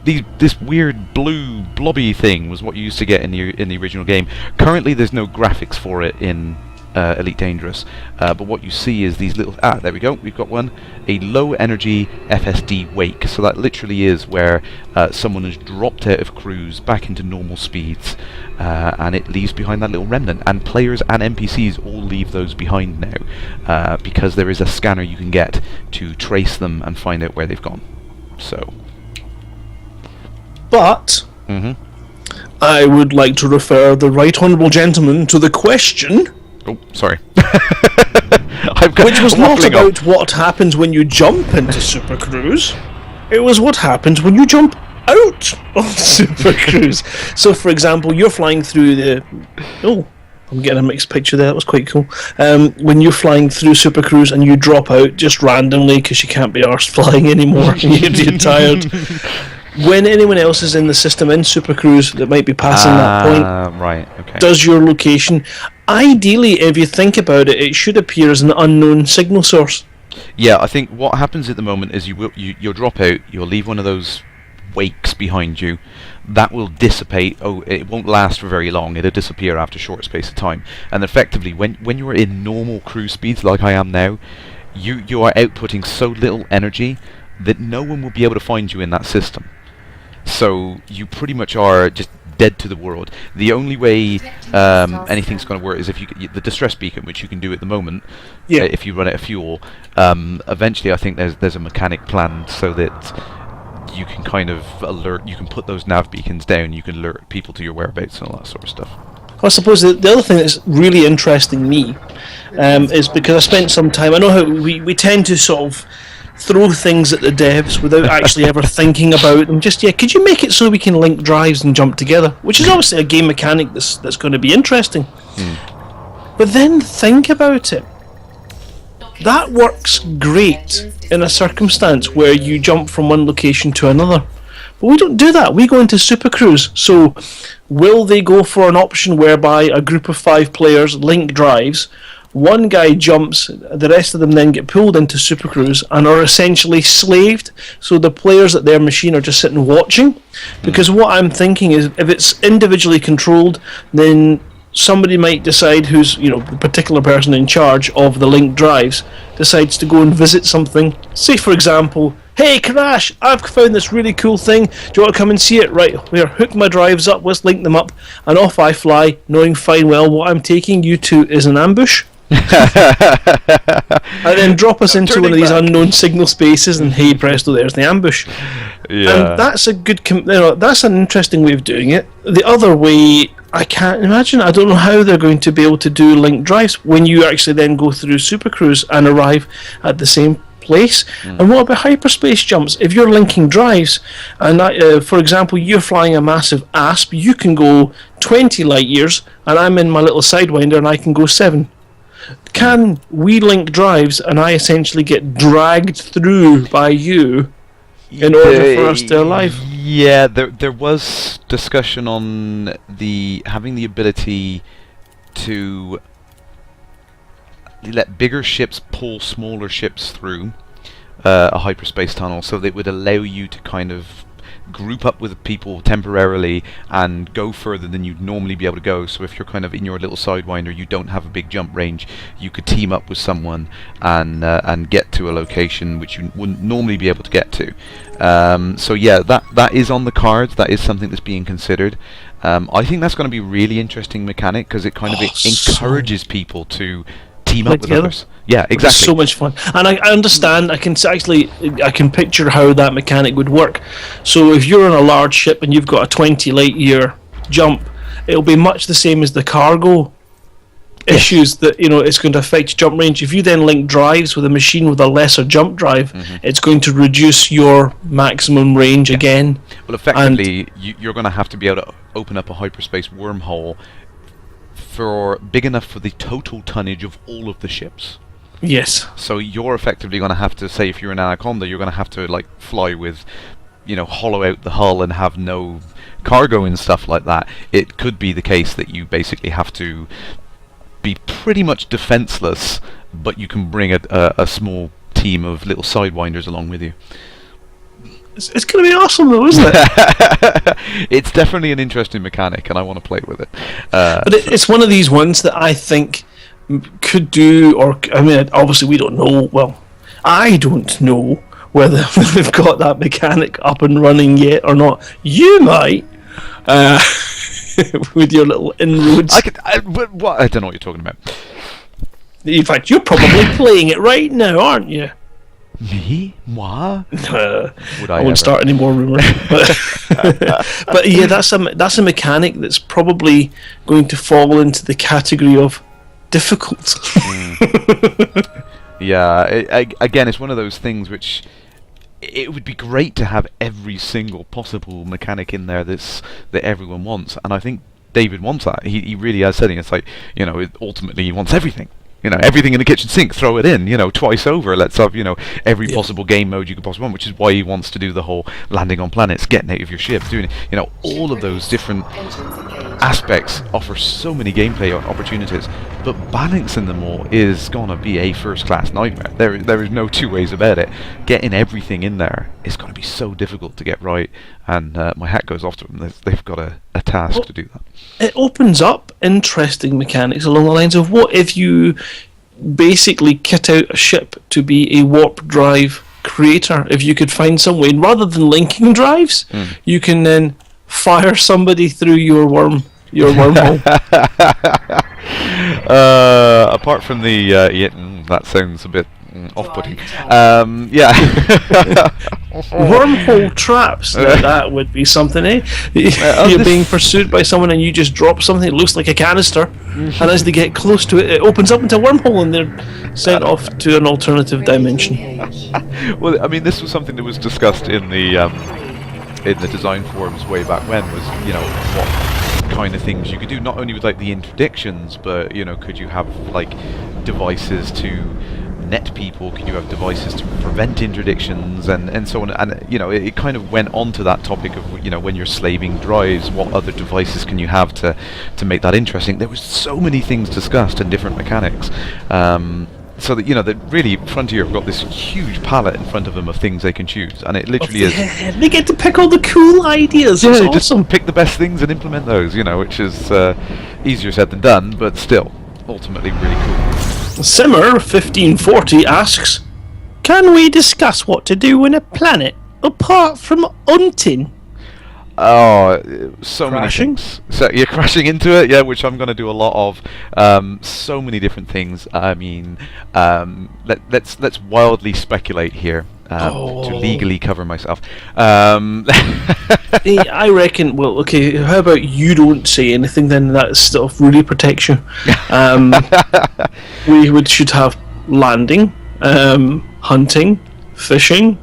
weird blue blobby thing was what you used to get in the original game. Currently, there's no graphics for it in Elite Dangerous, but what you see is these little. There we go. We've got one, a low energy FSD wake. So that literally is where someone has dropped out of cruise back into normal speeds, and it leaves behind that little remnant. And players and NPCs all leave those behind now, because there is a scanner you can get to trace them and find out where they've gone. So, but I would like to refer the right honourable gentleman to the question. Oh, sorry. Which was not about what happens when you jump into Super Cruise. It was what happens when you jump out of Super Cruise. So, for example, you're flying through the... Oh, I'm getting a mixed picture there. That was quite cool. When you're flying through Super Cruise and you drop out just randomly because you can't be arsed flying anymore and you're tired. When anyone else is in the system in Super Cruise that might be passing that point, right, okay. does your location... Ideally, if you think about it, it should appear as an unknown signal source. Yeah, I think what happens at the moment is you'll drop out, you'll leave one of those wakes behind you. That will dissipate. Oh, it won't last for very long. It'll disappear after a short space of time. And effectively, when you are in normal cruise speeds like I am now, you are outputting so little energy that no one will be able to find you in that system. So you pretty much are just dead to the world. The only way anything's going to work is if the distress beacon, which you can do at the moment, if you run out of fuel. Eventually, I think there's a mechanic planned so that you can kind of alert. You can put those nav beacons down. You can alert people to your whereabouts and all that sort of stuff. I suppose the other thing that's really interesting me is because I spent some time. I know how we tend to sort of throw things at the devs without actually ever thinking about them. Just, could you make it so we can link drives and jump together? Which is obviously a game mechanic that's going to be interesting. But then think about it. That works great in a circumstance where you jump from one location to another. But we don't do that. We go into Super Cruise. So will they go for an option whereby a group of 5 players link drives, one guy jumps, the rest of them then get pulled into Super Cruise and are essentially slaved, so the players at their machine are just sitting watching? Because what I'm thinking is, if it's individually controlled, then somebody might decide who's, the particular person in charge of the linked drives decides to go and visit something. Say, for example, hey Kerrash, I've found this really cool thing. Do you want to come and see it? Right, here, hook my drives up, let's link them up, and off I fly, knowing fine well what I'm taking you to is an ambush. And then drop us into one of these unknown signal spaces, and hey presto, there's the ambush. And that's a good that's an interesting way of doing it. The other way I can't imagine. I don't know how they're going to be able to do linked drives when you actually then go through Super Cruise and arrive at the same place. And what about hyperspace jumps? If you're linking drives, and for example, you're flying a massive asp, you can go 20 light years, and I'm in my little Sidewinder and I can go 7. Can we link drives and I essentially get dragged through by you in order for us to arrive? Yeah, there was discussion on having the ability to let bigger ships pull smaller ships through a hyperspace tunnel, so that it would allow you to kind of group up with people temporarily and go further than you'd normally be able to go. So if you're kind of in your little Sidewinder, you don't have a big jump range, you could team up with someone and get to a location which you wouldn't normally be able to get to. So yeah, that is on the cards. That is something that's being considered. I think that's going to be a really interesting mechanic, because it kind of encourages people to team up with together. others. Yeah, exactly. It's so much fun, and I understand. I can picture how that mechanic would work. So if you're on a large ship and you've got a 20 light year jump, it'll be much the same as the cargo issues that it's going to affect jump range. If you then link drives with a machine with a lesser jump drive, it's going to reduce your maximum range again. Well, effectively, you're going to have to be able to open up a hyperspace wormhole big enough for the total tonnage of all of the ships. Yes. So you're effectively going to have to, say, if you're an Anaconda, you're going to have to fly with, hollow out the hull and have no cargo and stuff like that. It could be the case that you basically have to be pretty much defenseless, but you can bring a small team of little Sidewinders along with you. It's going to be awesome, though, isn't it? It's definitely an interesting mechanic, and I want to play with it. But it's one of these ones that I think could do, obviously we don't know. Well, I don't know whether we've got that mechanic up and running yet or not. You might, with your little inroads. I don't know what you're talking about. In fact, you're probably playing it right now, aren't you? Me? Moi? I won't start any more rumours. But yeah, that's a mechanic that's probably going to fall into the category of difficult. Yeah, again, it's one of those things which it would be great to have every single possible mechanic in there that everyone wants, and I think David wants that. He really has said it. It's like, ultimately he wants everything. Everything in the kitchen sink, throw it in, twice over. Let's have, every possible game mode you could possibly want, which is why he wants to do the whole landing on planets, getting out of your ship, doing it. All of those different aspects offer so many gameplay opportunities, but balancing them all is gonna be a first-class nightmare. There is no two ways about it. Getting everything in there is gonna be so difficult to get right, and my hat goes off to them. They've got a task to do that. It opens up interesting mechanics along the lines of, what if you basically kit out a ship to be a warp drive creator? If you could find some way, rather than linking drives, you can then fire somebody through your wormhole. Apart from that sounds a bit off-putting. Wormhole traps. Now that would be something, eh? You're being pursued by someone and you just drop something that looks like a canister, and as they get close to it, it opens up into a wormhole and they're sent off to an alternative dimension. Well, I mean, this was something that was discussed in the design forums way back when, was, what kind of things you could do, not only with the interdictions, but could you have devices to net people, can you have devices to prevent interdictions, and so on, and it kind of went on to that topic of when you're slaving drives, what other devices can you have to make that interesting. There was so many things discussed and different mechanics, so that that really Frontier have got this huge palette in front of them of things they can choose, and it literally is. They get to pick all the cool ideas. Yeah, it's awesome. Just pick the best things and implement those, which is easier said than done, but still ultimately really cool. Simmer 1540 asks, can we discuss what to do on a planet apart from hunting? Oh, so Crashing? many things. So you're crashing into it, yeah, which I'm going to do a lot of. So many different things. I mean, let's wildly speculate here. to legally cover myself. Hey, I reckon. Well, okay. How about you don't say anything? Then that stuff really protects you. Should have landing, hunting, fishing,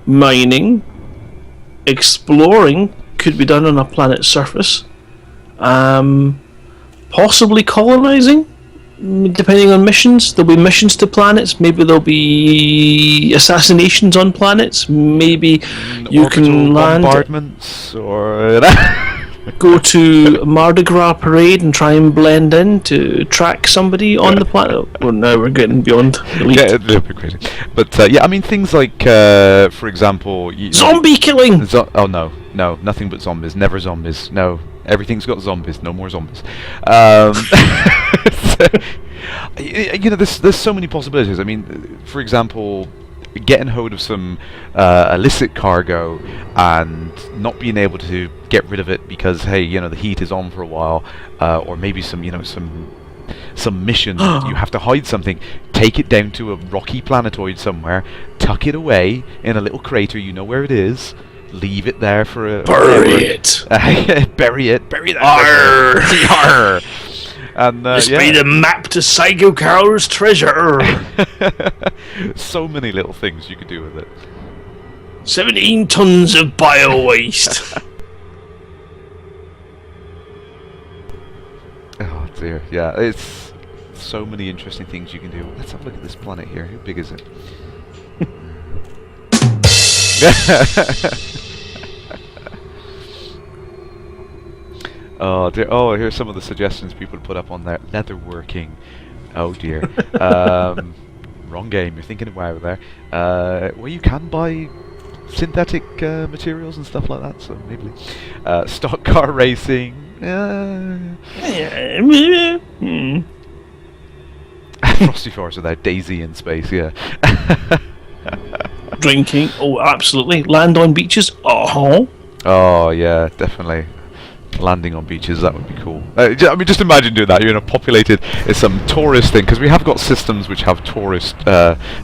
mining, exploring. Could be done on a planet's surface. Possibly colonizing, depending on missions. There'll be missions to planets. Maybe there'll be assassinations on planets. Maybe you can land bombardments or go to Mardi Gras parade and try and blend in to track somebody on the planet. Well, now we're getting beyond elite. Yeah, a little bit crazy. But yeah, I mean things like, for example, Zombie killing. Oh no, nothing but zombies. Never zombies. No, everything's got zombies. No more zombies. There's so many possibilities. I mean, for example, getting hold of some illicit cargo and not being able to get rid of it because the heat is on for a while, or maybe some mission you have to hide something. Take it down to a rocky planetoid somewhere, tuck it away in a little crater. You know where it is. Leave it there for bury it. Bury that. Arr. And this be the map to Psykokow's treasure. So many little things you could do with it. 17 tons of bio-waste. Oh dear, yeah, it's so many interesting things you can do. Let's have a look at this planet here. How big is it? Oh dear. Oh, here's some of the suggestions people put up on there. Leatherworking. Oh dear. Wrong game. You're thinking of WoW there. Well, you can buy synthetic materials and stuff like that. So maybe stock car racing. Frosty Forest without Daisy in space. Yeah. Drinking. Oh, absolutely. Land on beaches. Oh yeah, definitely. Landing on beaches, that would be cool. I mean, just imagine doing that. You're in a populated, it's some tourist thing, because we have got systems which have tourist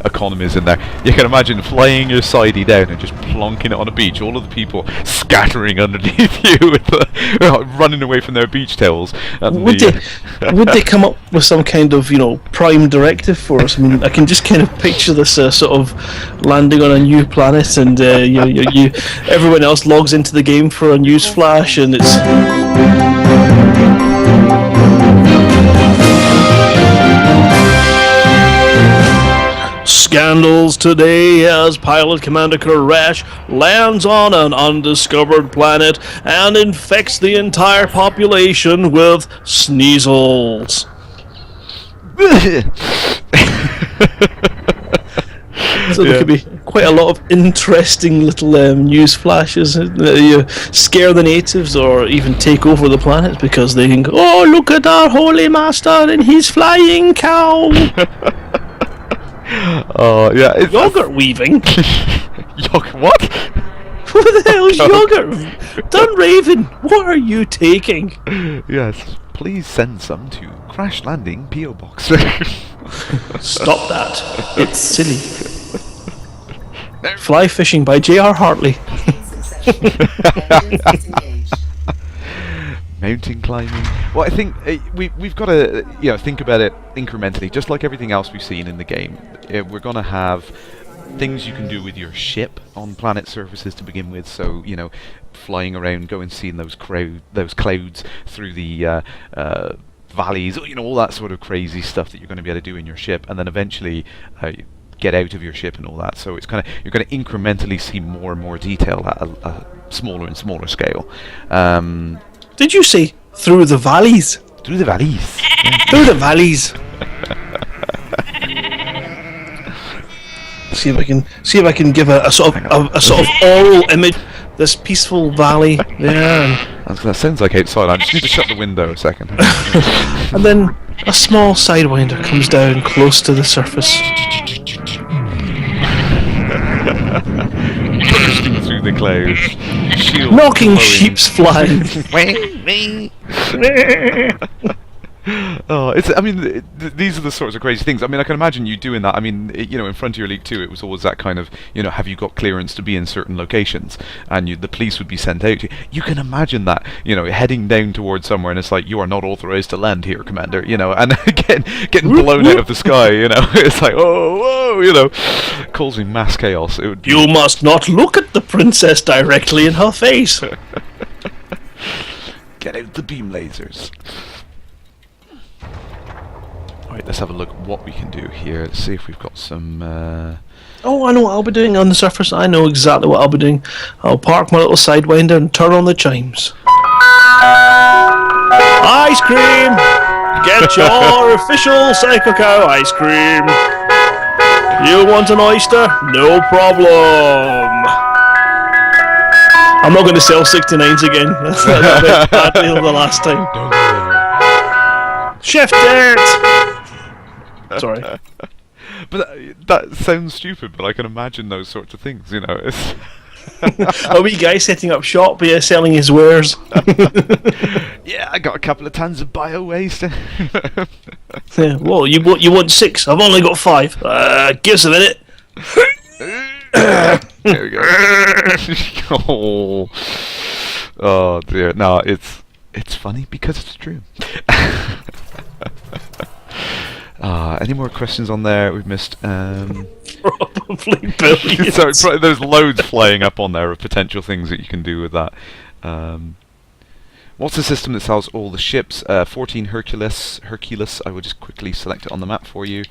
economies in there. You can imagine flying your sidey down and just plonking it on a beach, all of the people scattering underneath you, with running away from their beach towels. Would they come up with some kind of, prime directive for us? I mean, I can just kind of picture this sort of landing on a new planet, and everyone else logs into the game for a news flash, and it's... Scandals today as pilot Commander Kerrash lands on an undiscovered planet and infects the entire population with sneasels. So there could be quite a lot of interesting little news flashes. You scare the natives or even take over the planet because they think, oh, look at our holy master and his flying cow. Oh, yeah. Yogurt weaving? What? What the hell is yogurt? Dunraven, what are you taking? Yes, please send some to Kerrash Landing P.O. Box. Stop that. It's silly. Fly Fishing by J.R. Hartley. Mountain climbing. Well, I think we've got to think about it incrementally, just like everything else we've seen in the game. We're going to have things you can do with your ship on planet surfaces to begin with. So flying around, going seeing those clouds through the valleys, all that sort of crazy stuff that you're going to be able to do in your ship, and then eventually get out of your ship and all that. So it's kind of, you're going to incrementally see more and more detail at a smaller and smaller scale. Did you say through the valleys? Through the valleys. Yeah. Through the valleys. See if I can give a sort of oral image. This peaceful valley there. That sounds like outside. I just need to shut the window a second. And then a small sidewinder comes down close to the surface. Bursting through the clouds. Shield Knocking glowing. sheep's flying. Oh, I mean, these are the sorts of crazy things. I mean, I can imagine you doing that. I mean, in Frontier League 2, it was always that kind of, have you got clearance to be in certain locations, and the police would be sent out to you. You can imagine that, heading down towards somewhere, and it's like, you are not authorized to land here, Commander, and getting blown out of the sky, It's like, oh, whoa, causing mass chaos. It would be... You must not look at the princess directly in her face. Get out the beam lasers. Right, let's have a look at what we can do here. Let's see if we've got some... Oh, I know what I'll be doing on the surface. I know exactly what I'll be doing. I'll park my little Sidewinder and turn on the chimes. Ice cream! Get your official Psykokow ice cream! You want an oyster? No problem! I'm not going to sell 69s again. That's a bad deal the last time. Shift it! Sorry. But that sounds stupid, but I can imagine those sorts of things, It's A wee guy setting up shop, selling his wares. Yeah, I got a couple of tons of bio waste. Yeah, well, you want 6? I've only got 5. Give us a minute. There we go. Oh dear. No, it's funny because it's true. Any more questions on there we've missed? Probably billions. Sorry, there's loads flying up on there of potential things that you can do with that. What's the system that sells all the ships? 14 Hercules. I will just quickly select it on the map for you.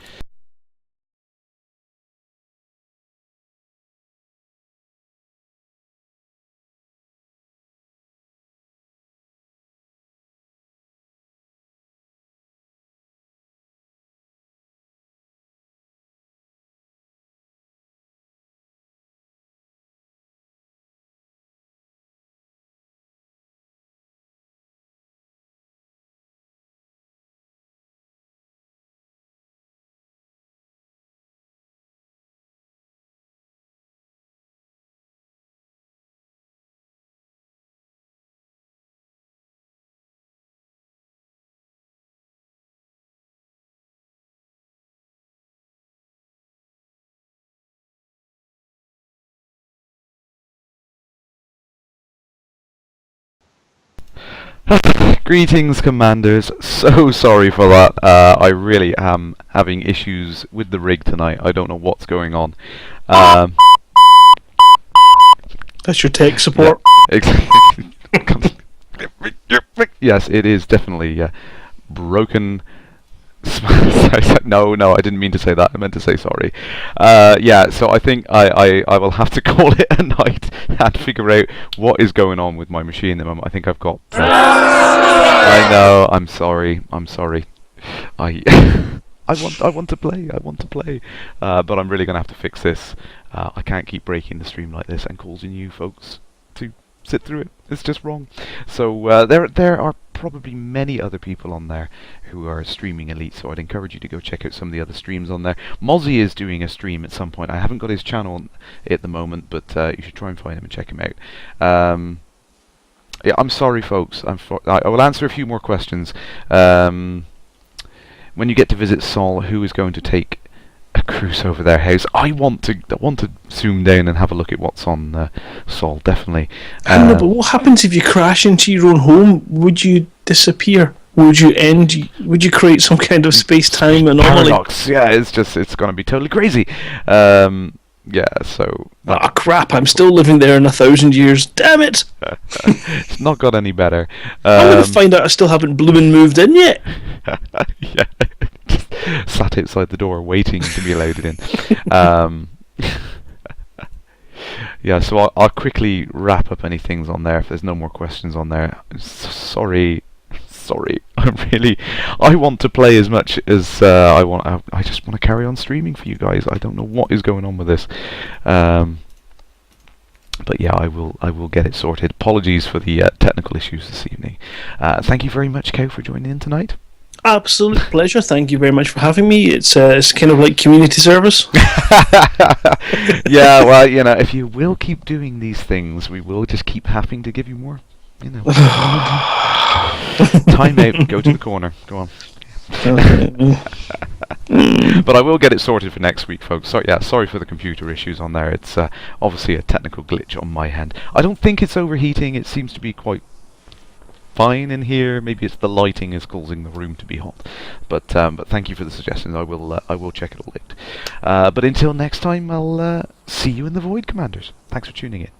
Greetings, Commanders. So sorry for that. I really am having issues with the rig tonight. I don't know what's going on. That's your tech support. Yeah, yes, it is definitely broken. No, I didn't mean to say that. I meant to say sorry. Yeah, so I think I will have to call it a night and figure out what is going on with my machine at the moment. I think I've got... I know, I'm sorry. I want to play. But I'm really going to have to fix this. I can't keep breaking the stream like this and causing you folks to sit through it. It's just wrong. So there are probably many other people on there who are streaming Elite, so I'd encourage you to go check out some of the other streams on there. Mozzie is doing a stream at some point. I haven't got his channel at the moment, but you should try and find him and check him out. Yeah, I'm sorry, folks. I will answer a few more questions. When you get to visit Sol, who is going to take a cruise over their house? I want to zoom down and have a look at what's on Sol. Definitely. I don't know, but what happens if you crash into your own home? Would you disappear? Would you end? Would you create some kind of space-time anomaly? Paradox. Yeah, it's going to be totally crazy. Yeah, so... Ah, crap, I'm still living there in 1,000 years. Damn it! It's not got any better. I'm going to find out I still haven't bloomin' moved in yet. Yeah, just sat outside the door waiting to be allowed in. Yeah, so I'll quickly wrap up any things on there if there's no more questions on there. Sorry. I want to play as much as I want. I just want to carry on streaming for you guys. I don't know what is going on with this, but yeah, I will get it sorted. Apologies for the technical issues this evening. Thank you very much, Cow, for joining in tonight. Absolute pleasure. Thank you very much for having me. It's kind of like community service. Yeah, well, if you will keep doing these things, we will just keep having to give you more. Time out. Go to the corner. Go on. Okay. But I will get it sorted for next week, folks. Sorry for the computer issues on there. It's obviously a technical glitch on my end. I don't think it's overheating. It seems to be quite fine in here. Maybe it's the lighting is causing the room to be hot. But thank you for the suggestions. I will check it all out. But until next time, I'll see you in the Void, Commanders. Thanks for tuning in.